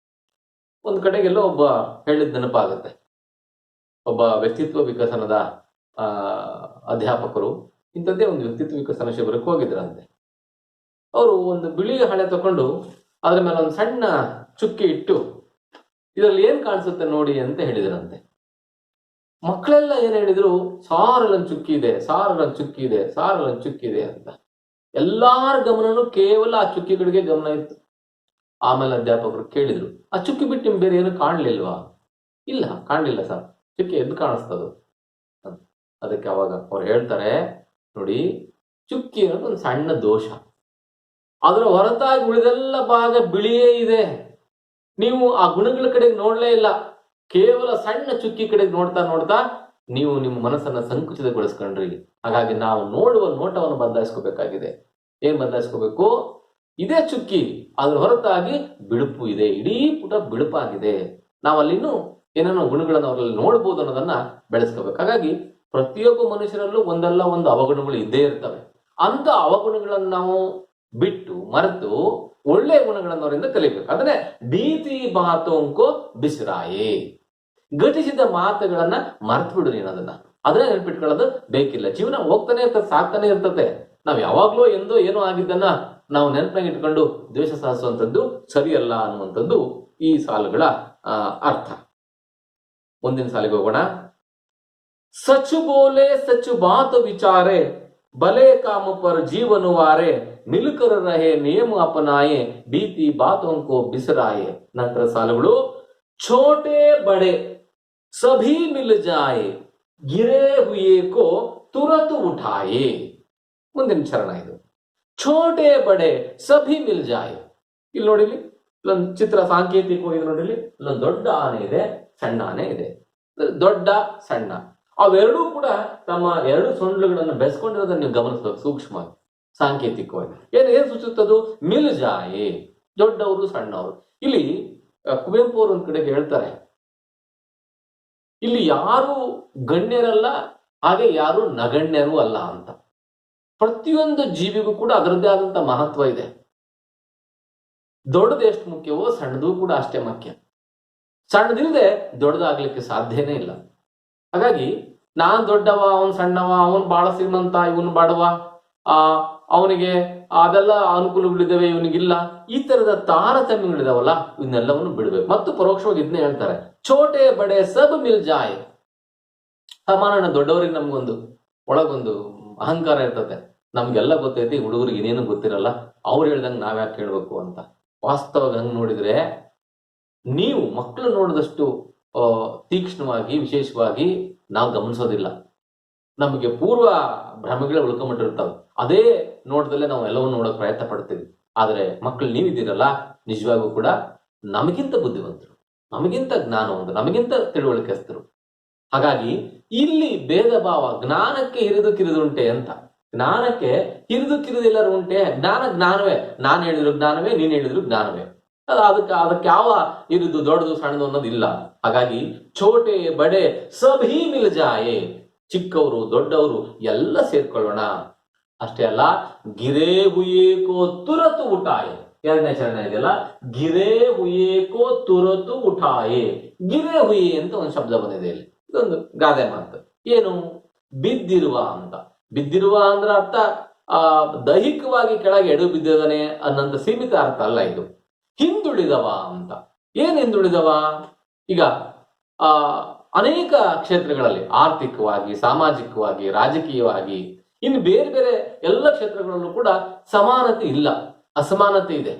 ಒಂದು ಕಡೆಗೆಲ್ಲೋ ಒಬ್ಬ ಹೇಳಿದ ನೆನಪಾಗುತ್ತೆ. ಒಬ್ಬ ವ್ಯಕ್ತಿತ್ವ ವಿಕಸನದ ಅಧ್ಯಾಪಕರು ಇಂಥದ್ದೇ ಒಂದು ವ್ಯಕ್ತಿತ್ವ ವಿಕಸನ ಶಿಬಿರಕ್ಕೆ ಹೋಗಿದ್ರಂತೆ. ಅವರು ಒಂದು ಬಿಳಿ ಹಳೆ ತಕೊಂಡು ಅದ್ರ ಮೇಲೆ ಒಂದು ಸಣ್ಣ ಚುಕ್ಕಿ ಇಟ್ಟು ಇದರಲ್ಲಿ ಏನ್ ಕಾಣಿಸುತ್ತೆ ನೋಡಿ ಅಂತ ಹೇಳಿದ್ರಂತೆ. ಮಕ್ಕಳೆಲ್ಲ ಏನ್ ಹೇಳಿದ್ರು, ಸಾರಲ್ಲೊಂದು ಚುಕ್ಕಿ ಇದೆ, ಸಾರಲ್ಲೊಂದು ಚುಕ್ಕಿ ಇದೆ, ಸಾರಲ್ಲೊಂದು ಚುಕ್ಕಿ ಇದೆ ಅಂತ. ಎಲ್ಲಾರ ಗಮನನು ಕೇವಲ ಆ ಚುಕ್ಕಿ ಕಡೆಗೆ ಗಮನ ಇತ್ತು. ಆಮೇಲೆ ಅಧ್ಯಾಪಕರು ಕೇಳಿದ್ರು, ಆ ಚುಕ್ಕಿ ಬಿಟ್ಟು ನಿಮ್ಗೆ ಬೇರೆ ಏನು ಕಾಣ್ಲಿಲ್ವಾ? ಇಲ್ಲ, ಕಾಣ್ಲಿಲ್ಲ ಸರ್. ಚುಕ್ಕಿ ಎದ್ದು ಕಾಣಿಸ್ತದು. ಅದಕ್ಕೆ ಅವಾಗ ಅವ್ರು ಹೇಳ್ತಾರೆ, ನೋಡಿ, ಚುಕ್ಕಿ ಅನ್ನೋದು ಒಂದು ಸಣ್ಣ ದೋಷ. ಅದರ ಹೊರತಾಗಿ ಉಳಿದೆಲ್ಲ ಭಾಗ ಬಿಳಿಯೇ ಇದೆ. ನೀವು ಆ ಗುಣಗಳ ಕಡೆಗೆ ನೋಡ್ಲೇ ಇಲ್ಲ. ಕೇವಲ ಸಣ್ಣ ಚುಕ್ಕಿ ಕಡೆಗೆ ನೋಡ್ತಾ ನೋಡ್ತಾ ನೀವು ನಿಮ್ಮ ಮನಸ್ಸನ್ನ ಸಂಕುಚಿತಗೊಳಿಸ್ಕೊಂಡ್ರಿ. ಹಾಗಾಗಿ ನಾವು ನೋಡುವ ನೋಟವನ್ನು ಬದಲಾಯಿಸ್ಕೋಬೇಕಾಗಿದೆ. ಏನ್ ಬದಲಾಯಿಸ್ಕೋಬೇಕು? ಇದೇ ಚುಕ್ಕಿ, ಅದ್ರ ಹೊರತಾಗಿ ಬಿಳುಪು ಇದೆ, ಇಡೀ ಪುಟ ಬಿಳುಪಾಗಿದೆ. ನಾವು ಅಲ್ಲಿನ್ನೂ ಏನೇನೋ ಗುಣಗಳನ್ನು ಅವರಲ್ಲಿ ನೋಡ್ಬೋದು ಅನ್ನೋದನ್ನ ಬೆಳೆಸ್ಕೋಬೇಕು. ಹಾಗಾಗಿ ಪ್ರತಿಯೊಬ್ಬ ಮನುಷ್ಯರಲ್ಲೂ ಒಂದಲ್ಲ ಒಂದು ಅವಗುಣಗಳು ಇದ್ದೇ ಇರ್ತವೆ. ಅಂತ ಅವಗುಣಗಳನ್ನು ನಾವು ಬಿಟ್ಟು ಮರೆತು ಒಳ್ಳೆಯ ಗುಣಗಳನ್ನು ಅವರಿಂದ ಕಲಿಬೇಕು. ಅದನ್ನೇ ಭೀತಿ ಬಾತೋಂಕೋ ಬಿಸಿರಾಯೇ, ಘಟಿಸಿದ ಮಾತುಗಳನ್ನ ಮರ್ತು ಬಿಡು ನೀನು. ಅದನ್ನ ನೆನ್ಪಿಟ್ಕೊಳ್ಳೋದು ಬೇಕಿಲ್ಲ. ಜೀವನ ಹೋಗ್ತಾನೆ ಇರ್ತದೆ, ಸಾಕ್ತಾನೆ ಇರ್ತದೆ. ನಾವ್ ಯಾವಾಗ್ಲೂ ಎಂದೋ ಏನೋ ಆಗಿದ್ದನ್ನ ನಾವು ನೆನಪಿನಾಗ ಇಟ್ಕೊಂಡು ದ್ವೇಷ ಸಾಧಿಸುವಂಥದ್ದು ಸರಿಯಲ್ಲ ಅನ್ನುವಂಥದ್ದು ಈ ಸಾಲುಗಳ ಅರ್ಥ. ಮುಂದಿನ ಸಾಲಿಗೆ ಹೋಗೋಣ. ಸಚು ಬೋಲೆ ಸಚು ಬಾತು ವಿಚಾರೆ, ಬಲೆ ಕಾಮ ಪರ್ ಜೀವನುವಾರೆ, ಮಿಲುಕರ ರಹೆ ನಿಯಮ ಅಪನಾಯೆ, ಭೀತಿ ಬಾತೋಂಕೋ ಬಿಸರಾಯೆ. ನಂತರ ಸಾಲುಗಳು, ಛೋಟೆ ಬಡೆ ಸಭಿ ಮಿಲ್ ಜಾಯೆ, ಗಿರೇ ಹುಯೇ ಕೋ ತುರತು ಉಠಾಯೆ. ಮುಂದಿನ ಚರಣ ಇದು. ಛೋಟೆ ಬಡೆ ಸಭಿ ಮಿಲ್ ಜಾಯೆ. ಇಲ್ಲಿ ನೋಡಿಲಿ, ಇಲ್ಲೊಂದು ಚಿತ್ರ ಸಾಂಕೇತಿಕವಾಗಿ ನೋಡಿಲಿ, ಇಲ್ಲೊಂದು ದೊಡ್ಡ ಆನೆ ಇದೆ, ಸಣ್ಣ ಆನೆ ಇದೆ. ದೊಡ್ಡ ಸಣ್ಣ ಅವೆರಡೂ ಕೂಡ ತಮ್ಮ ಎರಡು ಸೊಂಡ್ಲುಗಳನ್ನು ಬೆಸ್ಕೊಂಡಿರೋದನ್ನ ನೀವು ಗಮನಿಸಬೇಕು ಸೂಕ್ಷ್ಮವಾಗಿ, ಸಾಂಕೇತಿಕವಾಗಿ. ಏನ್ ಸೂಚಿಸುತ್ತದು? ಮಿಲ್ ಜಾಯೆ, ದೊಡ್ಡವರು ಸಣ್ಣವರು. ಇಲ್ಲಿ ಕುವೆಂಪು ಅವರು ಒಂದ್ ಕಡೆಗೆ ಹೇಳ್ತಾರೆ, ಇಲ್ಲಿ ಯಾರು ಗಣ್ಯರಲ್ಲ, ಹಾಗೆ ಯಾರು ನಗಣ್ಯರು ಅಲ್ಲ ಅಂತ. ಪ್ರತಿಯೊಂದು ಜೀವಿಗೂ ಕೂಡ ಅದರದ್ದೇ ಆದಂತ ಮಹತ್ವ ಇದೆ. ದೊಡ್ಡದು ಎಷ್ಟು ಮುಖ್ಯವೋ ಸಣ್ಣದು ಕೂಡ ಅಷ್ಟೇ ಮುಖ್ಯ. ಸಣ್ಣದಿಲ್ಲದೆ ದೊಡ್ಡದಾಗ್ಲಿಕ್ಕೆ ಸಾಧ್ಯನೇ ಇಲ್ಲ. ಹಾಗಾಗಿ ನಾನ್ ದೊಡ್ಡವ, ಅವನ್ ಸಣ್ಣವ, ಅವನ್ ಬಹಳ ಶ್ರೀಮಂತ, ಇವನು ಬಡವ, ಅವನಿಗೆ ಅದೆಲ್ಲ ಅನುಕೂಲಗಳಿದಾವೆ, ಇವನಿಗಿಲ್ಲ, ಈ ತರದ ತಾರತಮ್ಯಗಳಿದಾವಲ್ಲ, ಇವನ್ನೆಲ್ಲವನ್ನು ಬಿಡ್ಬೇಕು. ಮತ್ತು ಪರೋಕ್ಷವಾಗಿ ಇದನ್ನೇ ಹೇಳ್ತಾರೆ, ಛೋಟೆ ಬಡೆ ಸಬ್ ಮಿಲ್ ಜಾಯ್. ಸಾಮಾನ್ಯ ದೊಡ್ಡವರಿಗೆ ನಮ್ಗೊಂದು ಒಳಗೊಂದು ಅಹಂಕಾರ ಇರ್ತದೆ, ನಮ್ಗೆಲ್ಲ ಗೊತ್ತೈತಿ, ಹುಡುಗರಿಗೆ ಇನ್ನೇನು ಗೊತ್ತಿರಲ್ಲ, ಅವ್ರು ಹೇಳ್ದಂಗೆ ನಾವ್ಯಾಕೆ ಕೇಳ್ಬೇಕು ಅಂತ. ವಾಸ್ತವವಾಗಿ ಹಂಗ್ ನೋಡಿದ್ರೆ ನೀವು ಮಕ್ಕಳು ನೋಡಿದಷ್ಟು ತೀಕ್ಷ್ಣವಾಗಿ ವಿಶೇಷವಾಗಿ ನಾವು ಗಮನಿಸೋದಿಲ್ಲ. ನಮಗೆ ಪೂರ್ವ ಭ್ರಮೆಗಳೇ ಉಳ್ಕೊಂಬಿಟ್ಟಿರ್ತಾವೆ. ಅದೇ ನೋಟದಲ್ಲೇ ನಾವು ಎಲ್ಲವನ್ನು ನೋಡೋಕೆ ಪ್ರಯತ್ನ ಪಡ್ತೀವಿ. ಆದ್ರೆ ಮಕ್ಕಳು ನೀವಿದ್ದೀರಲ್ಲ, ನಿಜವಾಗೂ ಕೂಡ ನಮಗಿಂತ ಬುದ್ಧಿವಂತರು, ನಮಗಿಂತ ಜ್ಞಾನವಂತರು, ನಮಗಿಂತ ತಿಳುವಳಿಕೆಸ್ತರು. ಹಾಗಾಗಿ ಇಲ್ಲಿ ಭೇದ ಭಾವ, ಜ್ಞಾನಕ್ಕೆ ಹಿರಿದು ಕಿರಿದುಂಟೆ ಅಂತ. ಜ್ಞಾನಕ್ಕೆ ಹಿರಿದು ಕಿರಿದೆಲ್ಲರೂ ಉಂಟೆ. ಜ್ಞಾನವೇ, ನಾನು ಹೇಳಿದ್ರು ಜ್ಞಾನವೇ, ನೀನು ಹೇಳಿದ್ರು ಜ್ಞಾನವೇ. ಅದಕ್ಕೆ ಯಾವ ಇರುದು ದೊಡ್ಡದು ಸಣ್ಣದು ಅನ್ನೋದಿಲ್ಲ. ಹಾಗಾಗಿ ಛೋಟೆ ಬಡೆ ಸಭಿ ಮಿಲ್ ಜಾಯೆ, ಚಿಕ್ಕವರು ದೊಡ್ಡವರು ಎಲ್ಲ ಸೇರ್ಕೊಳ್ಳೋಣ. ಅಷ್ಟೇ ಅಲ್ಲ, ಗಿರೇ ಹುಯೇಕೋ ತುರತು ಉಠಾಯೆ. ಎರಡನೇ ಚರಣ ಇದೆಯಲ್ಲ, ಗಿರೇ ಹುಯೇಕೋ ತುರತು ಉಠಾಯೆ. ಗಿರೇ ಹುಯೆ ಅಂತ ಒಂದು ಶಬ್ದ ಬಂದಿದೆ ಇಲ್ಲಿ, ಇದೊಂದು ಗಾದೆ ಮಾತು. ಏನು? ಬಿದ್ದಿರುವ ಅಂತ. ಬಿದ್ದಿರುವ ಅಂದ್ರೆ ಅರ್ಥ ದೈಹಿಕವಾಗಿ ಕೆಳಗೆ ಎಡು ಬಿದ್ದಿದ್ದಾನೆ ಅನ್ನಂತ ಸೀಮಿತ ಅರ್ಥ ಅಲ್ಲ ಇದು. ಹಿಂದುಳಿದವ ಅಂತ. ಏನ್ ಹಿಂದುಳಿದವ? ಈಗ ಅನೇಕ ಕ್ಷೇತ್ರಗಳಲ್ಲಿ, ಆರ್ಥಿಕವಾಗಿ, ಸಾಮಾಜಿಕವಾಗಿ, ರಾಜಕೀಯವಾಗಿ, ಇನ್ನು ಬೇರೆ ಬೇರೆ ಎಲ್ಲ ಕ್ಷೇತ್ರಗಳಲ್ಲೂ ಕೂಡ ಸಮಾನತೆ ಇಲ್ಲ, ಅಸಮಾನತೆ ಇದೆ.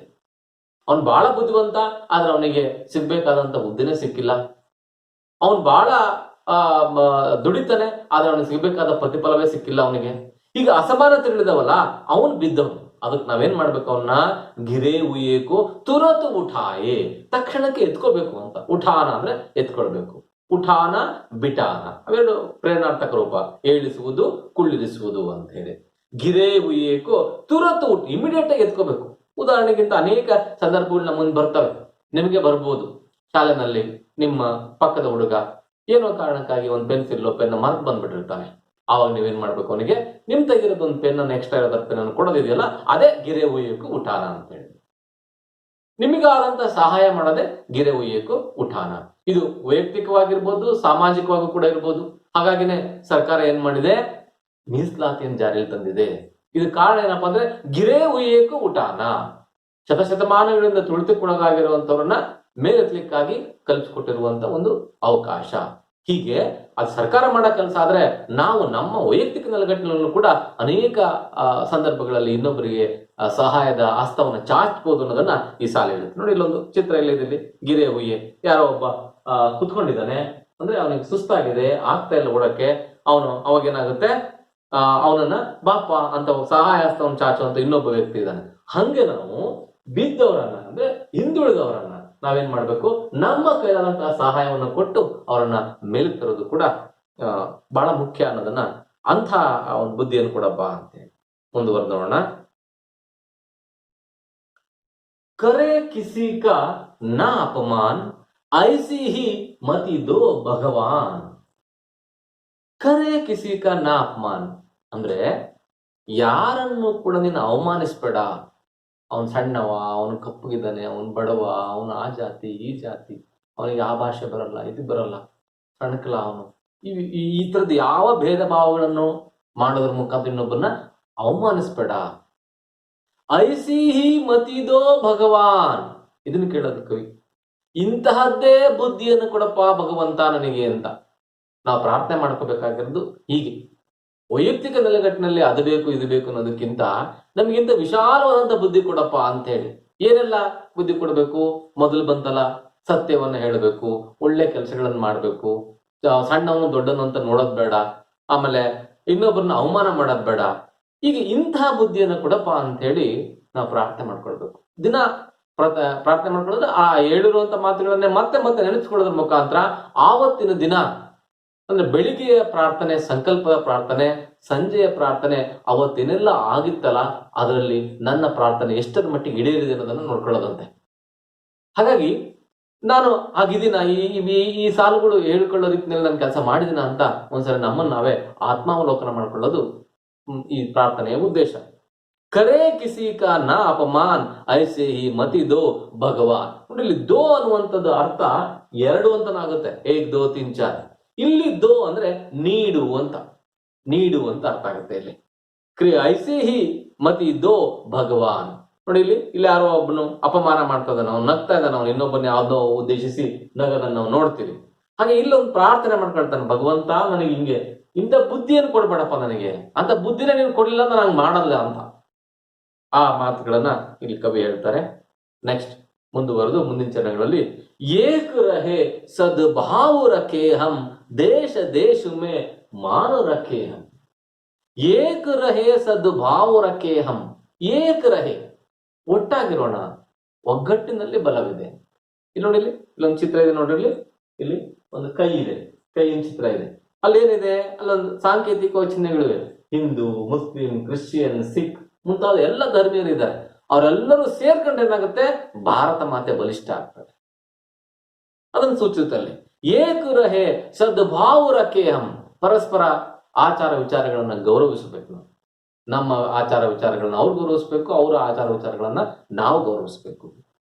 ಅವನು ಬಹಳ ಬುದ್ಧಿವಂತ, ಆದ್ರೆ ಅವನಿಗೆ ಸಿಗ್ಬೇಕಾದಂತ ಹುದ್ದೆನೇ ಸಿಕ್ಕಿಲ್ಲ. ಅವನು ಬಹಳ ದುಡಿತಾನೆ, ಆದ್ರೆ ಅವನಿಗೆ ಸಿಗ್ಬೇಕಾದ ಪ್ರತಿಫಲವೇ ಸಿಕ್ಕಿಲ್ಲ ಅವನಿಗೆ. ಈಗ ಅಸಮಾನತೆಗಳಿದಾವಲ್ಲ, ಅವನು ಬಿದ್ದವನು. ಅದಕ್ಕೆ ನಾವೇನ್ ಮಾಡ್ಬೇಕು? ಅವನ್ನ ಗಿರೇ ಉಯೇಕು ತುರತು ಉಠಾಯೆ, ತಕ್ಷಣಕ್ಕೆ ಎತ್ಕೋಬೇಕು ಅಂತ. ಉಠಾನ ಅಂದ್ರೆ ಎತ್ಕೊಳ್ಬೇಕು. ಉಠಾನ, ಬಿಟಾನ ಅವೆರಡು ಪ್ರೇರಣಾರ್ಥಕ ರೂಪ. ಏಳಿಸುವುದು, ಕುಳ್ಳಿರಿಸುವುದು ಅಂತ ಹೇಳಿ. ಗಿರೇ ಉಯೇಕು ತುರತು ಉಠ, ಇಮಿಡಿಯೇಟ್ ಆಗಿ ಎತ್ಕೋಬೇಕು. ಉದಾಹರಣೆಗಿಂತ ಅನೇಕ ಸಂದರ್ಭಗಳು ನಮ್ಮ ಮುಂದೆ ಬರ್ತವೆ, ನಿಮಗೆ ಬರ್ಬೋದು. ಶಾಲೆನಲ್ಲಿ ನಿಮ್ಮ ಪಕ್ಕದ ಹುಡುಗ ಏನೋ ಕಾರಣಕ್ಕಾಗಿ ಒಂದು ಪೆನ್ಸಿಲ್ ಪೆನ್ ಮರೆತು ಬಂದ್ಬಿಟ್ಟಿರ್ತಾನೆ. ಆವಾಗ ನೀವೇನ್ ಮಾಡ್ಬೇಕು? ಅವನಿಗೆ ನಿಮ್ ತೆಗಿರೋದು ಒಂದು ಪೆನ್, ಎಕ್ಸ್ಟ್ರಾ ಇರೋದ ಪೆನ್ ಕೊಡೋದಿದೆಯಲ್ಲ, ಅದೇ ಗಿರೆ ಉಯ್ಯಕ್ಕೂ ಉಠಾನ ಅಂತ ಹೇಳಿ. ನಿಮಗಾದಂತ ಸಹಾಯ ಮಾಡೋದೇ ಗಿರೆ ಉಯ್ಯಕ್ಕೂ ಉಠಾನ. ಇದು ವೈಯಕ್ತಿಕವಾಗಿರ್ಬೋದು, ಸಾಮಾಜಿಕವಾಗಿ ಕೂಡ ಇರ್ಬೋದು. ಹಾಗಾಗಿನೇ ಸರ್ಕಾರ ಏನ್ ಮಾಡಿದೆ? ಮೀಸಲಾತಿಯನ್ನು ಜಾರಿಯಲ್ಲಿ ತಂದಿದೆ. ಇದು ಕಾರಣ ಏನಪ್ಪಾ ಅಂದ್ರೆ ಗಿರೆ ಉಯ್ಯಕ್ಕೂ ಉಠಾನ. ಶತಶತಮಾನಗಳಿಂದ ತುಳಿತಕ್ಕೊಳಗಾಗಿರುವಂತವ್ರನ್ನ ಮೇಲೆತ್ತಲಿಕ್ಕಾಗಿ ಕಲ್ಪಿಸಿಕೊಟ್ಟಿರುವಂತ ಒಂದು ಅವಕಾಶ. ಹೀಗೆ ಅದು ಸರ್ಕಾರ ಮಾಡೋ ಕೆಲಸ ಆದ್ರೆ ನಾವು ನಮ್ಮ ವೈಯಕ್ತಿಕ ನೆಲೆಗಟ್ಟಿನಲ್ಲೂ ಕೂಡ ಅನೇಕ ಸಂದರ್ಭಗಳಲ್ಲಿ ಇನ್ನೊಬ್ಬರಿಗೆ ಸಹಾಯದ ಹಸ್ತವನ್ನು ಚಾಚಬಹುದು ಅನ್ನೋದನ್ನ ಈ ಸಾಲ ಹೇಳುತ್ತೆ. ನೋಡಿ, ಇಲ್ಲೊಂದು ಚಿತ್ರ ಇಲ್ಲಿ ಗಿರೆ ಹುಯ್ಯೆ, ಯಾರೋ ಒಬ್ಬ ಕುತ್ಕೊಂಡಿದ್ದಾನೆ, ಅಂದ್ರೆ ಅವನಿಗೆ ಸುಸ್ತಾಗಿದೆ, ಆಗ್ತಾ ಇಲ್ಲ ಓಡಕ್ಕೆ. ಅವಾಗೇನಾಗುತ್ತೆ, ಅವನನ್ನ ಬಾಪ ಅಂತ ಸಹಾಯ ಹಸ್ತವನ್ನು ಚಾಚುವಂತ ಇನ್ನೊಬ್ಬ ವ್ಯಕ್ತಿ ಇದ್ದಾನೆ. ಹಂಗೆ ನಾವು ಬಿದ್ದವರನ್ನ, ಅಂದ್ರೆ ಹಿಂದುಳಿದವರನ್ನ ನಾವೇನ್ ಮಾಡ್ಬೇಕು, ನಮ್ಮ ಕೈಲಾದಂತಹ ಸಹಾಯವನ್ನು ಕೊಟ್ಟು ಅವರನ್ನ ಮೇಲಕ್ಕೆ ತರೋದು ಕೂಡ ಬಹಳ ಮುಖ್ಯ ಅನ್ನೋದನ್ನ, ಅಂಥ ಒಂದು ಬುದ್ಧಿಯನ್ನು ಕೊಡಪ್ಪ ಅಂತೇಳಿ ಮುಂದುವರೆದೋಣ. करे किसी का ना अपमान ऐसी ही मति दो ಭಗವಾನ್. ಕರೆ ಕಿಸಿ ಕಾ ನಾ ಅಪಮಾನ್ ಅಂದ್ರೆ ಯಾರನ್ನು ಕೂಡ ನೀನು ಅವಮಾನಿಸ್ಬೇಡ. ಅವನ್ ಸಣ್ಣವ, ಅವನು ಕಪ್ಪಗಿದ್ದಾನೆ, ಅವನ್ ಬಡವ, ಅವನು ಆ ಜಾತಿ ಈ ಜಾತಿ, ಅವನಿಗೆ ಆ ಭಾಷೆ ಬರಲ್ಲ, ಇದು ಬರಲ್ಲ, ಸಣ್ಣಕಲ ಅವನು, ಈ ತರದ ಯಾವ ಭೇದ ಭಾವಗಳನ್ನು ಮಾಡೋದ್ರ ಮುಖಾಂತರ ಇನ್ನೊಬ್ಬರನ್ನ ಅವಮಾನಿಸ್ಬೇಡ. ಐಸಿ ಹಿ ಮತಿದೋ ಭಗವಾನ್. ಇದನ್ನು ಕೇಳೋದು ಕವಿ. ಇಂತಹದ್ದೇ ಬುದ್ಧಿಯನ್ನು ಕೊಡಪ್ಪ ಭಗವಂತ ನನಗೆ ಅಂತ ನಾವು ಪ್ರಾರ್ಥನೆ ಮಾಡ್ಕೋಬೇಕಾಗಿರೋದು. ಹೀಗೆ ವೈಯಕ್ತಿಕ ನೆಲೆಗಟ್ಟಿನಲ್ಲಿ ಅದು ಬೇಕು ಇದು ಬೇಕು ಅನ್ನೋದಕ್ಕಿಂತ ನಮಗಿಂತ ವಿಶಾಲವಾದಂತ ಬುದ್ಧಿ ಕೊಡಪ್ಪ ಅಂತ ಹೇಳಿ. ಏನೆಲ್ಲ ಬುದ್ಧಿ ಕೊಡಬೇಕು? ಮೊದಲು ಬಂತಲ್ಲ, ಸತ್ಯವನ್ನ ಹೇಳಬೇಕು, ಒಳ್ಳೆ ಕೆಲಸಗಳನ್ನ ಮಾಡ್ಬೇಕು, ಸಣ್ಣವನು ದೊಡ್ಡನು ಅಂತ ನೋಡೋದ್ ಬೇಡ, ಆಮೇಲೆ ಇನ್ನೊಬ್ಬರನ್ನ ಅವಮಾನ ಮಾಡೋದ್ ಬೇಡ. ಈಗ ಇಂತಹ ಬುದ್ಧಿಯನ್ನು ಕೊಡಪ್ಪ ಅಂತ ಹೇಳಿ ನಾವು ಪ್ರಾರ್ಥನೆ ಮಾಡ್ಕೊಳ್ಬೇಕು. ದಿನ ಪ್ರಾರ್ಥನೆ ಮಾಡ್ಕೊಳ್ಳೋದು ಆ ಹೇಳಿರುವಂತ ಮಾತುಗಳನ್ನೇ ಮತ್ತೆ ಮತ್ತೆ ನೆನೆಸ್ಕೊಳ್ಳೋದ್ರ ಮುಖಾಂತರ ಆವತ್ತಿನ ದಿನ, ಅಂದ್ರೆ ಬೆಳಿಗ್ಗೆಯ ಪ್ರಾರ್ಥನೆ, ಸಂಕಲ್ಪದ ಪ್ರಾರ್ಥನೆ, ಸಂಜೆಯ ಪ್ರಾರ್ಥನೆ, ಅವತ್ತೇನೆಲ್ಲ ಆಗಿತ್ತಲ್ಲ ಅದರಲ್ಲಿ ನನ್ನ ಪ್ರಾರ್ಥನೆ ಎಷ್ಟರ ಮಟ್ಟಿಗೆ ಈಡೇರಿದೆ ಅನ್ನೋದನ್ನ ನೋಡ್ಕೊಳ್ಳೋದಂತೆ. ಹಾಗಾಗಿ ನಾನು ಆಗಿದ್ದೀನ, ಈ ಸಾಲುಗಳು ಹೇಳ್ಕೊಳ್ಳೋ ರೀತಿಯಲ್ಲಿ ನಾನು ಕೆಲಸ ಮಾಡಿದಿನ ಅಂತ ಒಂದ್ಸರಿ ನಮ್ಮನ್ನು ನಾವೇ ಆತ್ಮಾವಲೋಕನ ಮಾಡ್ಕೊಳ್ಳೋದು ಈ ಪ್ರಾರ್ಥನೆಯ ಉದ್ದೇಶ. ಕರೆ ಕಿಸಿ ಕಾ ನಾ ಅಪಮಾನ್ ಐಸೆ ಹಿ ಮತಿ ದೋ ಭಗವಾನ್. ನೋಡಿ, ಇಲ್ಲಿ ದೋ ಅನ್ನುವಂಥದ್ದು ಅರ್ಥ ಎರಡು ಅಂತನಾಗುತ್ತೆ. ಏಕ್ ದೋ ತೀನ್ ಚಾರ್. ಇಲ್ಲಿ ದೋ ಅಂದ್ರೆ ನೀಡು ಅಂತ, ನೀಡು ಅಂತ ಅರ್ಥ ಆಗುತ್ತೆ ಇಲ್ಲಿ. ಐಸೆ ಹಿ ಮತಿ ದೋ ಭಗವಾನ್. ನೋಡಿ, ಇಲ್ಲಿ ಯಾರೋ ಒಬ್ಬನು ಅಪಮಾನ ಮಾಡ್ತಾ ಇದ್ದಾನೆ, ಅವ್ನು ನಗ್ತಾ ಇದ್ದಾನೆ, ಅವ್ನು ಇನ್ನೊಬ್ಬನ ಯಾವ್ದೋ ಉದ್ದೇಶಿಸಿ ನಗದನ್ನು ನಾವು ನೋಡ್ತೀವಿ. ಹಾಗೆ ಇಲ್ಲೊಂದು ಪ್ರಾರ್ಥನೆ ಮಾಡ್ಕೊಳ್ತಾನೆ, ಭಗವಂತ ನನಗೆ ಹಿಂಗೆ ಇಂಥ ಬುದ್ಧಿಯನ್ನು ಕೊಡ್ಬೇಡಪ್ಪ, ನನಗೆ ಅಂತ ಬುದ್ಧಿನ ನೀನು ಕೊಡ್ಲಿಲ್ಲ ಅಂತ ನಾನು ಮಾಡಲ್ಲ ಅಂತ. ಆ ಮಾತುಗಳನ್ನ ಇಲ್ಲಿ ಕವಿ ಹೇಳ್ತಾರೆ. ನೆಕ್ಸ್ಟ್ ಮುಂದುವರೆದು ಮುಂದಿನ ಚರಣಗಳಲ್ಲಿ ಏಕ ರಹೆ ಸದ್ಭಾವ ರಖೆ ಹಂ ದೇಶ ದೇಶ ಮೇ ಮಾನ ರಖೆ ಹಂ. ಏಕ ರಹೆ ಸದ್ಭಾವ ರಖೆ ಹಂ. ಏಕ ರಹೆ, ಒಟ್ಟಾಗಿರೋಣ, ಒಗ್ಗಟ್ಟಿನಲ್ಲಿ ಬಲವಿದೆ. ಇಲ್ಲಿ ನೋಡಿ, ಇಲ್ಲೊಂದು ಚಿತ್ರ ಇದೆ ನೋಡ್ರಿ, ಇಲ್ಲಿ ಒಂದು ಕೈ ಇದೆ, ಕೈಯಿನ ಚಿತ್ರ ಇದೆ. ಅಲ್ಲೇನಿದೆ, ಅಲ್ಲೊಂದು ಸಾಂಕೇತಿಕ ಚಿಹ್ನೆಗಳಿವೆ. ಹಿಂದೂ, ಮುಸ್ಲಿಂ, ಕ್ರಿಶ್ಚಿಯನ್, ಸಿಖ್ ಮುಂತಾದ ಎಲ್ಲ ಧರ್ಮೀಯರು ಇದ್ದಾರೆ. ಅವರೆಲ್ಲರೂ ಸೇರ್ಕೊಂಡ್ರೆ ಏನಾಗುತ್ತೆ, ಭಾರತ ಮಾತೆ ಬಲಿಷ್ಠ ಆಗ್ತದೆ. ಅದನ್ನು ಸೂಚಿಸುತ್ತಲ್ಲಿ ಏಕ ರಹೆ ಸದ್ಭಾವ ರಖೆ ಹಂ. ಪರಸ್ಪರ ಆಚಾರ ವಿಚಾರಗಳನ್ನ ಗೌರವಿಸಬೇಕು. ನಾವು ನಮ್ಮ ಆಚಾರ ವಿಚಾರಗಳನ್ನ ಅವ್ರು ಗೌರವಿಸ್ಬೇಕು, ಅವರ ಆಚಾರ ವಿಚಾರಗಳನ್ನ ನಾವು ಗೌರವಿಸ್ಬೇಕು.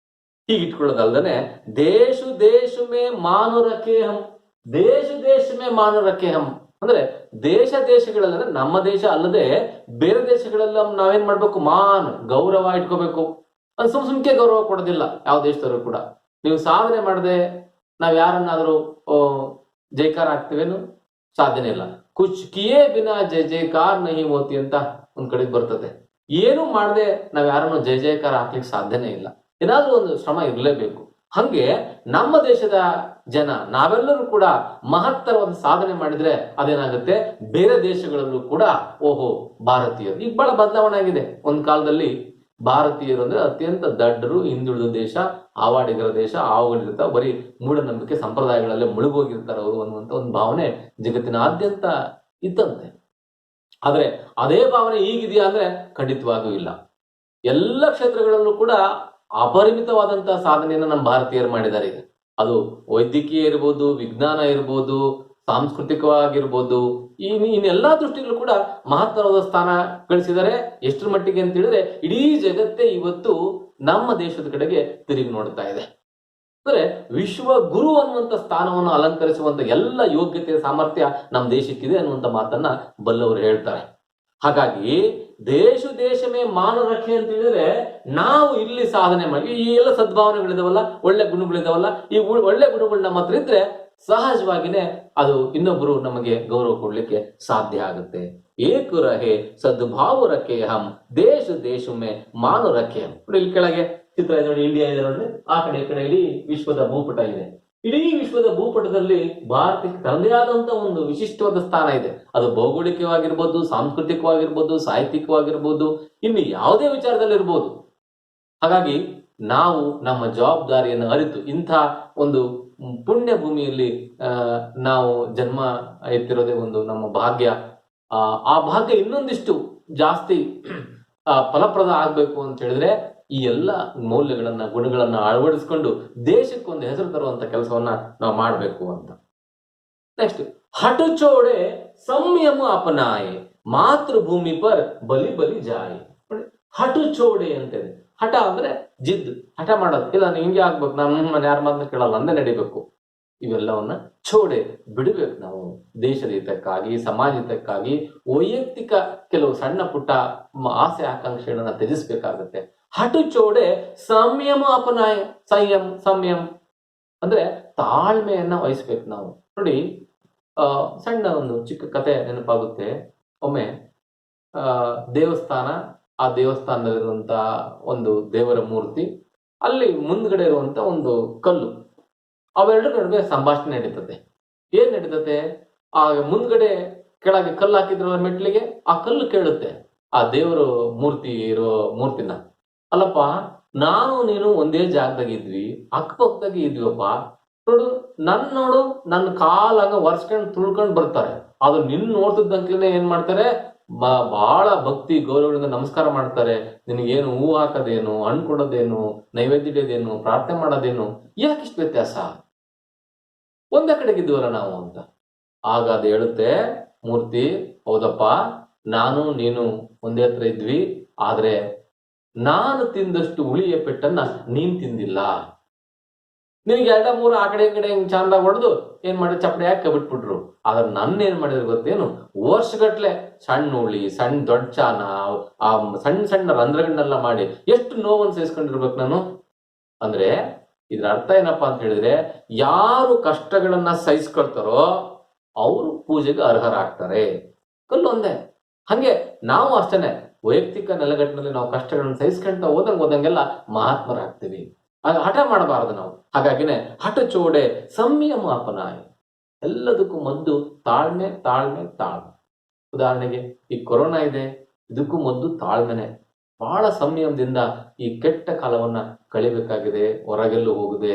ಹೀಗಿಟ್ಕೊಳ್ಳೋದಲ್ದನೆ ದೇಶ ದೇಶ ಮೇ ಮಾನು ರಖೆ ಹಂ. ದೇಶ ದೇಶ ಮೇ ಮಾನು ರಖೆ ಹಂ ಅಂದ್ರೆ ದೇಶ ದೇಶಗಳಲ್ಲಿ, ಅಂದ್ರೆ ನಮ್ಮ ದೇಶ ಅಲ್ಲದೆ ಬೇರೆ ದೇಶಗಳೆಲ್ಲ ನಾವೇನ್ ಮಾಡ್ಬೇಕು, ಮಾನ್ ಗೌರವ ಇಟ್ಕೋಬೇಕು. ಅದು ಸುಮ್ಕೆ ಗೌರವ ಕೊಡೋದಿಲ್ಲ ಯಾವ ದೇಶದವರು ಕೂಡ. ನೀವು ಸಾಧನೆ ಮಾಡದೆ ನಾವ್ ಯಾರನ್ನಾದ್ರೂ ಜೈಕಾರ ಹಾಕ್ತಿವೇನು? ಸಾಧ್ಯನೇ ಇಲ್ಲ. ಕುಚ್ ಕಿಯೇ ಬಿನಾ ಜಯ ಜಯಕಾರ ನಹಿ ಹೋತಿ ಅಂತ ಒಂದ್ ಕಡೆಗೆ ಬರ್ತದೆ. ಏನು ಮಾಡದೆ ನಾವ್ ಯಾರನ್ನು ಜಯ ಜಯಕಾರ ಹಾಕ್ಲಿಕ್ಕೆ ಸಾಧ್ಯನೇ ಇಲ್ಲ. ಏನಾದ್ರೂ ಒಂದು ಶ್ರಮ ಇರಲೇಬೇಕು. ಹಂಗೆ ನಮ್ಮ ದೇಶದ ಜನ ನಾವೆಲ್ಲರೂ ಕೂಡ ಮಹತ್ತರವಾದ ಸಾಧನೆ ಮಾಡಿದ್ರೆ ಅದೇನಾಗುತ್ತೆ, ಬೇರೆ ದೇಶಗಳಲ್ಲೂ ಕೂಡ ಓಹೋ ಭಾರತೀಯರು. ಈಗ ಬಹಳ ಬದಲಾವಣೆ ಆಗಿದೆ. ಒಂದ್ ಕಾಲದಲ್ಲಿ ಭಾರತೀಯರು ಅಂದ್ರೆ ಅತ್ಯಂತ ದಡ್ಡರು, ಹಿಂದುಳಿದ ದೇಶ, ಆವಾಡಿಗರ ದೇಶ, ಆವುಗಳಿರ್ತಾವ, ಬರೀ ಮೂಢನಂಬಿಕೆ ಸಂಪ್ರದಾಯಗಳಲ್ಲೇ ಮುಳುಗೋಗಿರ್ತಾರ ಅವರು ಅನ್ನುವಂತ ಒಂದು ಭಾವನೆ ಜಗತ್ತಿನಾದ್ಯಂತ ಇತ್ತಂತೆ. ಆದ್ರೆ ಅದೇ ಭಾವನೆ ಈಗಿದೆಯಾ ಅಂದ್ರೆ ಖಂಡಿತವಾಗಿಯೂ ಇಲ್ಲ. ಎಲ್ಲ ಕ್ಷೇತ್ರಗಳಲ್ಲೂ ಕೂಡ ಅಪರಿಮಿತವಾದಂತಹ ಸಾಧನೆಯನ್ನು ನಮ್ಮ ಭಾರತೀಯರು ಮಾಡಿದ್ದಾರೆ. ಈಗ ಅದು ವೈದ್ಯಕೀಯ ಇರ್ಬೋದು, ವಿಜ್ಞಾನ ಇರ್ಬೋದು, ಸಾಂಸ್ಕೃತಿಕವಾಗಿರ್ಬೋದು, ಇನ್ನೆಲ್ಲಾ ದೃಷ್ಟಿಯಲ್ಲೂ ಕೂಡ ಮಹತ್ತರವಾದ ಸ್ಥಾನ ಗಳಿಸಿದ್ದಾರೆ. ಎಷ್ಟರ ಮಟ್ಟಿಗೆ ಅಂತ ಹೇಳಿದ್ರೆ ಇಡೀ ಜಗತ್ತೇ ಇವತ್ತು ನಮ್ಮ ದೇಶದ ಕಡೆಗೆ ತಿರುಗಿ ನೋಡ್ತಾ ಇದೆ. ಅಂದ್ರೆ ವಿಶ್ವ ಗುರು ಅನ್ನುವಂತ ಸ್ಥಾನವನ್ನು ಅಲಂಕರಿಸುವಂತ ಎಲ್ಲ ಯೋಗ್ಯತೆ ಸಾಮರ್ಥ್ಯ ನಮ್ಮ ದೇಶಕ್ಕಿದೆ ಅನ್ನುವಂತ ಮಾತನ್ನ ಬಲ್ಲವರು ಹೇಳ್ತಾರೆ. ಹಾಗಾಗಿ ದೇಶಮೇ ಮಾನವ ರಕ್ಷೆ ಅಂತ ಹೇಳಿದ್ರೆ ನಾವು ಇಲ್ಲಿ ಸಾಧನೆ ಮಾಡಿ ಈ ಎಲ್ಲ ಸದ್ಭಾವನೆಗಳಿದಾವಲ್ಲ, ಒಳ್ಳೆ ಗುಣಗಳಿದಾವಲ್ಲ, ಈ ಒಳ್ಳೆ ಗುಣಗಳು ನಮ್ಮ ಹತ್ರ ಇದ್ರೆ ಸಹಜವಾಗಿನೇ ಅದು ಇನ್ನೊಬ್ರು ನಮಗೆ ಗೌರವ ಕೊಡ್ಲಿಕ್ಕೆ ಸಾಧ್ಯ ಆಗುತ್ತೆ. ಏಕು ರಹೆ ಸದ್ಭಾವ ರಖೆ ಹಮ್, ದೇಶ ಮೇ ಮಾನವ ರಖೆ ಹಮ್. ನೋಡಿ ಇಲ್ಲಿ ಕೆಳಗೆ ಚಿತ್ರ ಇದೆ ನೋಡಿ, ಇಂಡಿಯಾ ಇದೆ ನೋಡ್ರಿ, ಆ ಕಡೆ ಈ ಕಡೆ ಇಡೀ ವಿಶ್ವದ ಭೂಪಟ ಇದೆ. ಇಡೀ ವಿಶ್ವದ ಭೂಪಟದಲ್ಲಿ ಭಾರತಕ್ಕೆ ತನ್ನದೇ ಆದಂತ ಒಂದು ವಿಶಿಷ್ಟವಾದ ಸ್ಥಾನ ಇದೆ. ಅದು ಭೌಗೋಳಿಕವಾಗಿರ್ಬೋದು, ಸಾಂಸ್ಕೃತಿಕವಾಗಿರ್ಬೋದು, ಸಾಹಿತ್ಯಿಕವಾಗಿರ್ಬೋದು, ಇನ್ನು ಯಾವುದೇ ವಿಚಾರದಲ್ಲಿರ್ಬೋದು. ಹಾಗಾಗಿ ನಾವು ನಮ್ಮ ಜವಾಬ್ದಾರಿಯನ್ನು ಅರಿತು ಇಂಥ ಒಂದು ಪುಣ್ಯ ಭೂಮಿಯಲ್ಲಿ ನಾವು ಜನ್ಮ ಎತ್ತಿರೋದೇ ಒಂದು ನಮ್ಮ ಭಾಗ್ಯ. ಆ ಭಾಗ್ಯ ಇನ್ನೊಂದಿಷ್ಟು ಜಾಸ್ತಿ ಫಲಪ್ರದ ಆಗ್ಬೇಕು ಅಂತ ಹೇಳಿದ್ರೆ ಈ ಎಲ್ಲ ಮೌಲ್ಯಗಳನ್ನ, ಗುಣಗಳನ್ನ ಅಳವಡಿಸ್ಕೊಂಡು ದೇಶಕ್ಕೊಂದು ಹೆಸರು ತರುವಂತ ಕೆಲಸವನ್ನ ನಾವು ಮಾಡಬೇಕು ಅಂತ. ನೆಕ್ಸ್ಟ್, ಹಠ ಚೋಡೆ ಸಂಯಮ ಅಪನಾಯೆ, ಮಾತೃಭೂಮಿ ಪರ್ ಬಲಿ ಬಲಿ ಜಾಯೆ. ಹಠ ಚೋಡೆ ಅಂತಿದೆ. ಹಠ ಅಂದ್ರೆ ಜಿದ್ದು, ಹಠ ಮಾಡೋದು, ಇಲ್ಲ ನೀವು ಹಿಂಗೆ ಆಗ್ಬೇಕು, ನಾನು ಯಾರ ಮಾತನ್ನ ಕೇಳಲ್ಲ, ಅಂದೇ ನಡಿಬೇಕು. ಇವೆಲ್ಲವನ್ನ ಚೋಡೆ ಬಿಡಬೇಕು. ನಾವು ದೇಶದ ಹಿತಕ್ಕಾಗಿ, ಸಮಾಜ ಹಿತಕ್ಕಾಗಿ, ವೈಯಕ್ತಿಕ ಕೆಲವು ಸಣ್ಣ ಪುಟ್ಟ ಆಸೆ ಆಕಾಂಕ್ಷೆಗಳನ್ನ ತ್ಯಜಿಸ್ಬೇಕಾಗತ್ತೆ. ಹಠ ಚೋಡೆ ಸಂಯಮ ಅಪನಾಯ, ಸಂಯಮ ಅಂದ್ರೆ ತಾಳ್ಮೆಯನ್ನ ವಹಿಸ್ಬೇಕು ನಾವು. ನೋಡಿ, ಸಣ್ಣ ಒಂದು ಚಿಕ್ಕ ಕತೆ ನೆನಪಾಗುತ್ತೆ. ಒಮ್ಮೆ ದೇವಸ್ಥಾನ, ಆ ದೇವಸ್ಥಾನದಲ್ಲಿರುವಂತ ಒಂದು ದೇವರ ಮೂರ್ತಿ, ಅಲ್ಲಿ ಮುಂದ್ಗಡೆ ಇರುವಂತ ಒಂದು ಕಲ್ಲು, ಅವೆರಡರ ನಡುವೆ ಸಂಭಾಷಣೆ ನಡೀತದೆ. ಏನ್ ನಡೀತದೆ? ಆ ಮುಂದ್ಗಡೆ ಕೆಳಗೆ ಕಲ್ಲು ಹಾಕಿದ್ರಲ್ಲ ಮೆಟ್ಲಿಗೆ, ಆ ಕಲ್ಲು ಕೇಳುತ್ತೆ ಆ ದೇವರು ಮೂರ್ತಿ ಇರೋ ಮೂರ್ತಿನ, ಅಲ್ಲಪ್ಪ ನಾನು ನೀನು ಒಂದೇ ಜಾಗದಾಗ ಇದ್ವಿ, ಅಕ್ಕಪಕ್ಕದಾಗ ಇದ್ವಿಯಪ್ಪ, ನೋಡು ನನ್ನ ಕಾಲಾಗ ಒರ್ಸ್ಕೊಂಡು ತುಳ್ಕೊಂಡು ಬರ್ತಾರೆ, ಅದು ನಿನ್ ನೋಡ್ತಿದ್ದಂಕ್ಲೇನೆ ಏನ್ ಮಾಡ್ತಾರೆ, ಬಹಳ ಭಕ್ತಿ ಗೌರವದಿಂದ ನಮಸ್ಕಾರ ಮಾಡ್ತಾರೆ. ನಿನಗೇನು ಹೂ ಹಾಕೋದೇನು, ಹಣ್ಣು ಕೊಡೋದೇನು, ನೈವೇದ್ಯ ಇಡೋದೇನು, ಪ್ರಾರ್ಥನೆ ಮಾಡೋದೇನು, ಯಾಕಿಷ್ಟು ವ್ಯತ್ಯಾಸ? ಒಂದೇ ಕಡೆಗಿದ್ವಲ್ಲ ನಾವು ಅಂತ. ಆಗ ಅದು ಹೇಳುತ್ತೆ ಮೂರ್ತಿ, ಹೌದಪ್ಪ, ನಾನು ನೀನು ಒಂದೇ ಹತ್ರ ಇದ್ವಿ, ಆದ್ರೆ ನಾನು ತಿಂದಷ್ಟು ಹುಳಿಯ ಪೆಟ್ಟನ್ನ ನೀನ್ ತಿಂದಿಲ್ಲ. ನಿನಗೆ 2-3 ಆ ಕಡೆ ಈ ಕಡೆ ಹಿಂಗ್ ಚಂದಾಗ ಹೊಡೆದು ಏನ್ ಮಾಡಿ ಚಪ್ಪಡಿ ಹಾಕಿ ಬಿಟ್ಬಿಟ್ರು. ಆದ್ರೆ ನನ್ನ ಏನ್ ಮಾಡಿದ್ರು ಗೊತ್ತೇನು? ವರ್ಷಗಟ್ಲೆ ಸಣ್ಣ ಹುಳಿ, ಸಣ್ಣ ದೊಡ್ಡ ಚಾನ, ಆ ಸಣ್ಣ ರಂಧ್ರಗಳನ್ನೆಲ್ಲ ಮಾಡಿ ಎಷ್ಟು ನೋವನ್ನು ಸಹಿಸ್ಕೊಂಡಿರ್ಬೇಕು ನಾನು. ಅಂದ್ರೆ ಇದ್ರ ಅರ್ಥ ಏನಪ್ಪಾ ಅಂತ ಹೇಳಿದ್ರೆ, ಯಾರು ಕಷ್ಟಗಳನ್ನ ಸಹಿಸ್ಕೊಳ್ತಾರೋ ಅವರು ಪೂಜೆಗೆ ಅರ್ಹರಾಗ್ತಾರೆ. ಕಲ್ಲೊಂದೇ. ಹಂಗೆ ನಾವು ಅಷ್ಟೇನೆ ವೈಯಕ್ತಿಕ ನೆಲೆಗಟ್ಟಿನಲ್ಲಿ ನಾವು ಕಷ್ಟಗಳನ್ನ ಸಹಿಸ್ಕೊಂತ ಹೋದಂಗೆಲ್ಲ ಮಹಾತ್ಮರಾಗ್ತೀವಿ. ಹಠ ಮಾಡಬಾರದು ನಾವು. ಹಾಗಾಗಿನೇ ಹಠ ಚೋಡೆ ಸಂಯಮ ಅಪನಾಯ, ಎಲ್ಲದಕ್ಕೂ ಮದ್ದು ತಾಳ್ಮೆ, ತಾಳ್ಮೆ, ತಾಳ್ಮೆ. ಉದಾಹರಣೆಗೆ ಈ ಕೊರೋನಾ ಇದೆ, ಇದಕ್ಕೂ ಮದ್ದು ತಾಳ್ಮೆನೆ. ಬಹಳ ಸಂಯಮದಿಂದ ಈ ಕೆಟ್ಟ ಕಾಲವನ್ನ ಕಳಿಬೇಕಾಗಿದೆ. ಹೊರಗೆಲ್ಲೂ ಹೋಗದೆ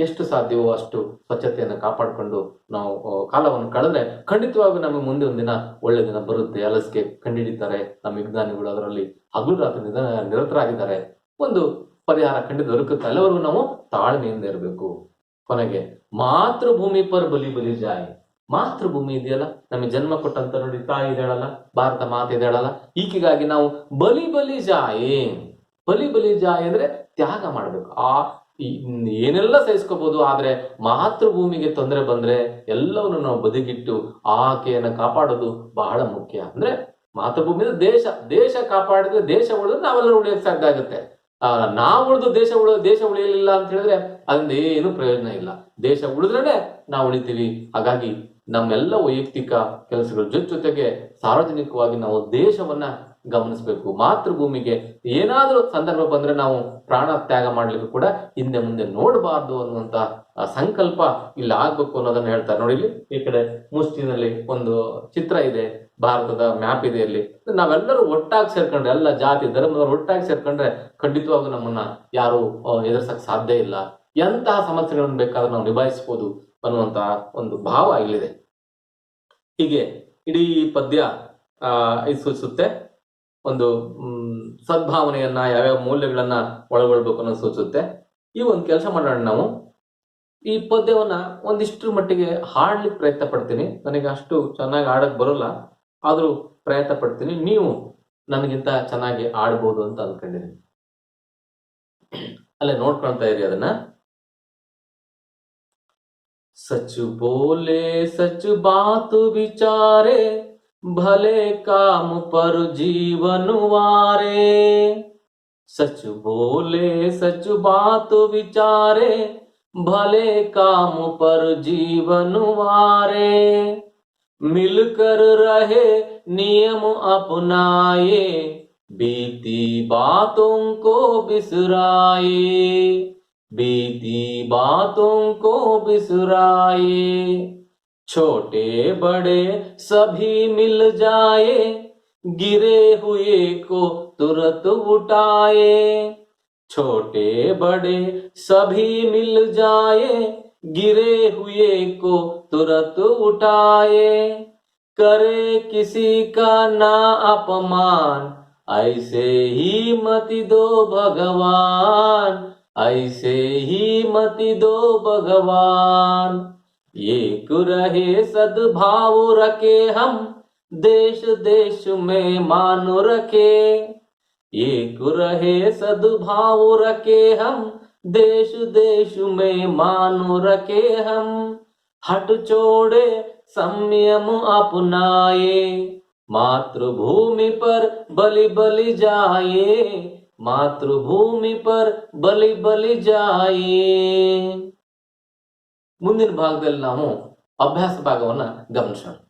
ಎಷ್ಟು ಸಾಧ್ಯವೋ ಅಷ್ಟು ಸ್ವಚ್ಛತೆಯನ್ನು ಕಾಪಾಡಿಕೊಂಡು ನಾವು ಕಾಲವನ್ನು ಕಳೆದ್ರೆ ಖಂಡಿತವಾಗಿ ನಮಗೆ ಮುಂದೆ ಒಂದಿನ ಒಳ್ಳೆ ದಿನ ಬರುತ್ತೆ. ಲಸಿಕೆ ಕಂಡುಹಿಡಿತಾರೆ ನಮ್ಮ ವಿಜ್ಞಾನಿಗಳು, ಅದರಲ್ಲಿ ಹಗಲು ರಾತ್ರಿ ನಿರತರಾಗಿದ್ದಾರೆ. ಒಂದು ಪರಿಹಾರ ಖಂಡಿತ ದೊರಕುತ್ತೆ. ಎಲ್ಲವರೆಗೂ ನಾವು ತಾಳ್ಮೆಯಿಂದ ಇರಬೇಕು. ಕೊನೆಗೆ ಮಾತೃಭೂಮಿ ಪರ್ ಬಲಿ ಬಲಿ ಜಾಯ್. ಮಾತೃಭೂಮಿ ಇದೆಯಲ್ಲ, ನಮಗೆ ಜನ್ಮ ಕೊಟ್ಟಂತ ನೋಡಿ ತಾಯಿ ಇದ್ದಾಳಲ್ಲ, ಭಾರತ ಮಾತೆ ಇದ್ದಾಳಲ್ಲ, ಈಕೆಗಾಗಿ ನಾವು ಬಲಿ ಬಲಿ ಜಾಯ್. ಬಲಿ ಬಲಿ ಜಾಯ್ ಅಂದ್ರೆ ತ್ಯಾಗ ಮಾಡ್ಬೇಕು. ಏನೆಲ್ಲ ಸಹಿಸ್ಕೋಬಹುದು, ಆದ್ರೆ ಮಾತೃಭೂಮಿಗೆ ತೊಂದರೆ ಬಂದ್ರೆ ಎಲ್ಲವನ್ನು ನಾವು ಬದಿಗಿಟ್ಟು ಆಕೆಯನ್ನು ಕಾಪಾಡೋದು ಬಹಳ ಮುಖ್ಯ. ಅಂದ್ರೆ ಮಾತೃಭೂಮಿ ದೇಶ ಕಾಪಾಡಿದ್ರೆ, ದೇಶ ಉಳಿದ್ರೆ ನಾವೆಲ್ಲರೂ ಉಳಿಯಕ್ಕೆ ಸಾಧ್ಯ ಆಗುತ್ತೆ. ನಾವು ಉಳಿದು ದೇಶ ಉಳಿಯಲಿಲ್ಲ ಅಂತ ಹೇಳಿದ್ರೆ ಅದರಿಂದ ಏನು ಪ್ರಯೋಜನ ಇಲ್ಲ. ದೇಶ ಉಳಿದ್ರೇನೆ ನಾವು ಉಳಿತೀವಿ. ಹಾಗಾಗಿ ನಮ್ಮೆಲ್ಲ ವೈಯಕ್ತಿಕ ಕೆಲಸಗಳ ಜೊತೆಗೆ ಸಾರ್ವಜನಿಕವಾಗಿ ನಾವು ದೇಶವನ್ನ ಗಮನಿಸಬೇಕು. ಮಾತೃಭೂಮಿಗೆ ಏನಾದ್ರೂ ಸಂದರ್ಭ ಬಂದ್ರೆ ನಾವು ಪ್ರಾಣ ತ್ಯಾಗ ಮಾಡ್ಲಿಕ್ಕೆ ಕೂಡ ಹಿಂದೆ ಮುಂದೆ ನೋಡಬಾರ್ದು ಅನ್ನುವಂತ ಸಂಕಲ್ಪ ಇಲ್ಲಿ ಆಗ್ಬೇಕು ಅನ್ನೋದನ್ನ ಹೇಳ್ತಾರೆ. ನೋಡಿ, ಇಲ್ಲಿ ಈ ಕಡೆ ಮುಷ್ಟಿನಲ್ಲಿ ಒಂದು ಚಿತ್ರ ಇದೆ, ಭಾರತದ ಮ್ಯಾಪ್ ಇದೆ. ಇಲ್ಲಿ ನಾವೆಲ್ಲರೂ ಒಟ್ಟಾಗಿ ಸೇರ್ಕೊಂಡ್ರೆ, ಎಲ್ಲ ಜಾತಿ ಧರ್ಮದವರು ಒಟ್ಟಾಗಿ ಸೇರ್ಕೊಂಡ್ರೆ ಖಂಡಿತವಾಗೂ ನಮ್ಮನ್ನ ಯಾರು ಎದುರಿಸಕ್ ಸಾಧ್ಯ ಇಲ್ಲ. ಎಂತಹ ಸಮಸ್ಯೆಗಳನ್ನು ಬೇಕಾದ್ರೆ ನಾವು ನಿಭಾಯಿಸಬಹುದು ಅನ್ನುವಂತಹ ಒಂದು ಭಾವ ಇಲ್ಲಿದೆ. ಹೀಗೆ ಇಡೀ ಪದ್ಯ ಇದು ಸೂಚಿಸುತ್ತೆ. ಒಂದು ಸದ್ಭಾವನೆಯನ್ನ, ಯಾವ್ಯಾವ ಮೌಲ್ಯಗಳನ್ನ ಒಳಗೊಳ್ಬೇಕು ಅನ್ನೋದು ಸೂಚಿಸುತ್ತೆ. ಈ ಒಂದು ಕೆಲಸ ಮಾಡೋಣ, ನಾವು ಈ ಪದ್ಯವನ್ನ ಒಂದಿಷ್ಟರ ಮಟ್ಟಿಗೆ ಹಾಡ್ಲಿಕ್ಕೆ ಪ್ರಯತ್ನ ಪಡ್ತೀನಿ. ನನಗೆ ಅಷ್ಟು ಚೆನ್ನಾಗಿ ಆಡಕ್ ಬರೋಲ್ಲ, ಆದ್ರೂ ಪ್ರಯತ್ನ ಪಡ್ತೀನಿ. ನೀವು ನನಗಿಂತ ಚೆನ್ನಾಗಿ ಆಡ್ಬೋದು ಅಂತ ಅಂದ್ಕೊಂಡಿದ್ದೀನಿ. ಅಲ್ಲೇ ನೋಡ್ಕೊಳ್ತಾ ಇರಿ ಅದನ್ನ. सच बोले सच बात विचारे, भले काम पर जीवन वारे। सच बोले सच बात विचारे, भले काम पर जीवन वारे। मिलकर रहे नियम अपनाए, बीती बातों को बिसराए, बीती बातों को बिसराए। छोटे बड़े सभी मिल जाए, गिरे हुए को तुरंत उठाए। छोटे बड़े सभी मिल जाए, गिरे हुए को तुरंत उठाए। करे किसी का ना अपमान, ऐसे ही मति दो भगवान, ऐसे ही मति दो भगवान। एक रहे सद्भाव रखे हम, देश देश में मान रखे। एक रहे सद्भाव रखे हम, देश देश में मान रखे हम। हट छोड़े संयम अपनाए, मातृभूमि पर बलि बलि जाए, मातृभूमि पर ಬಲಿ ಬಲಿ ಜಾಯೇ. ಮುಂದಿನ ಭಾಗದಲ್ಲಿ ನಾವು ಅಭ್ಯಾಸ ಭಾಗವನ್ನ ಗಮನಿಸೋಣ.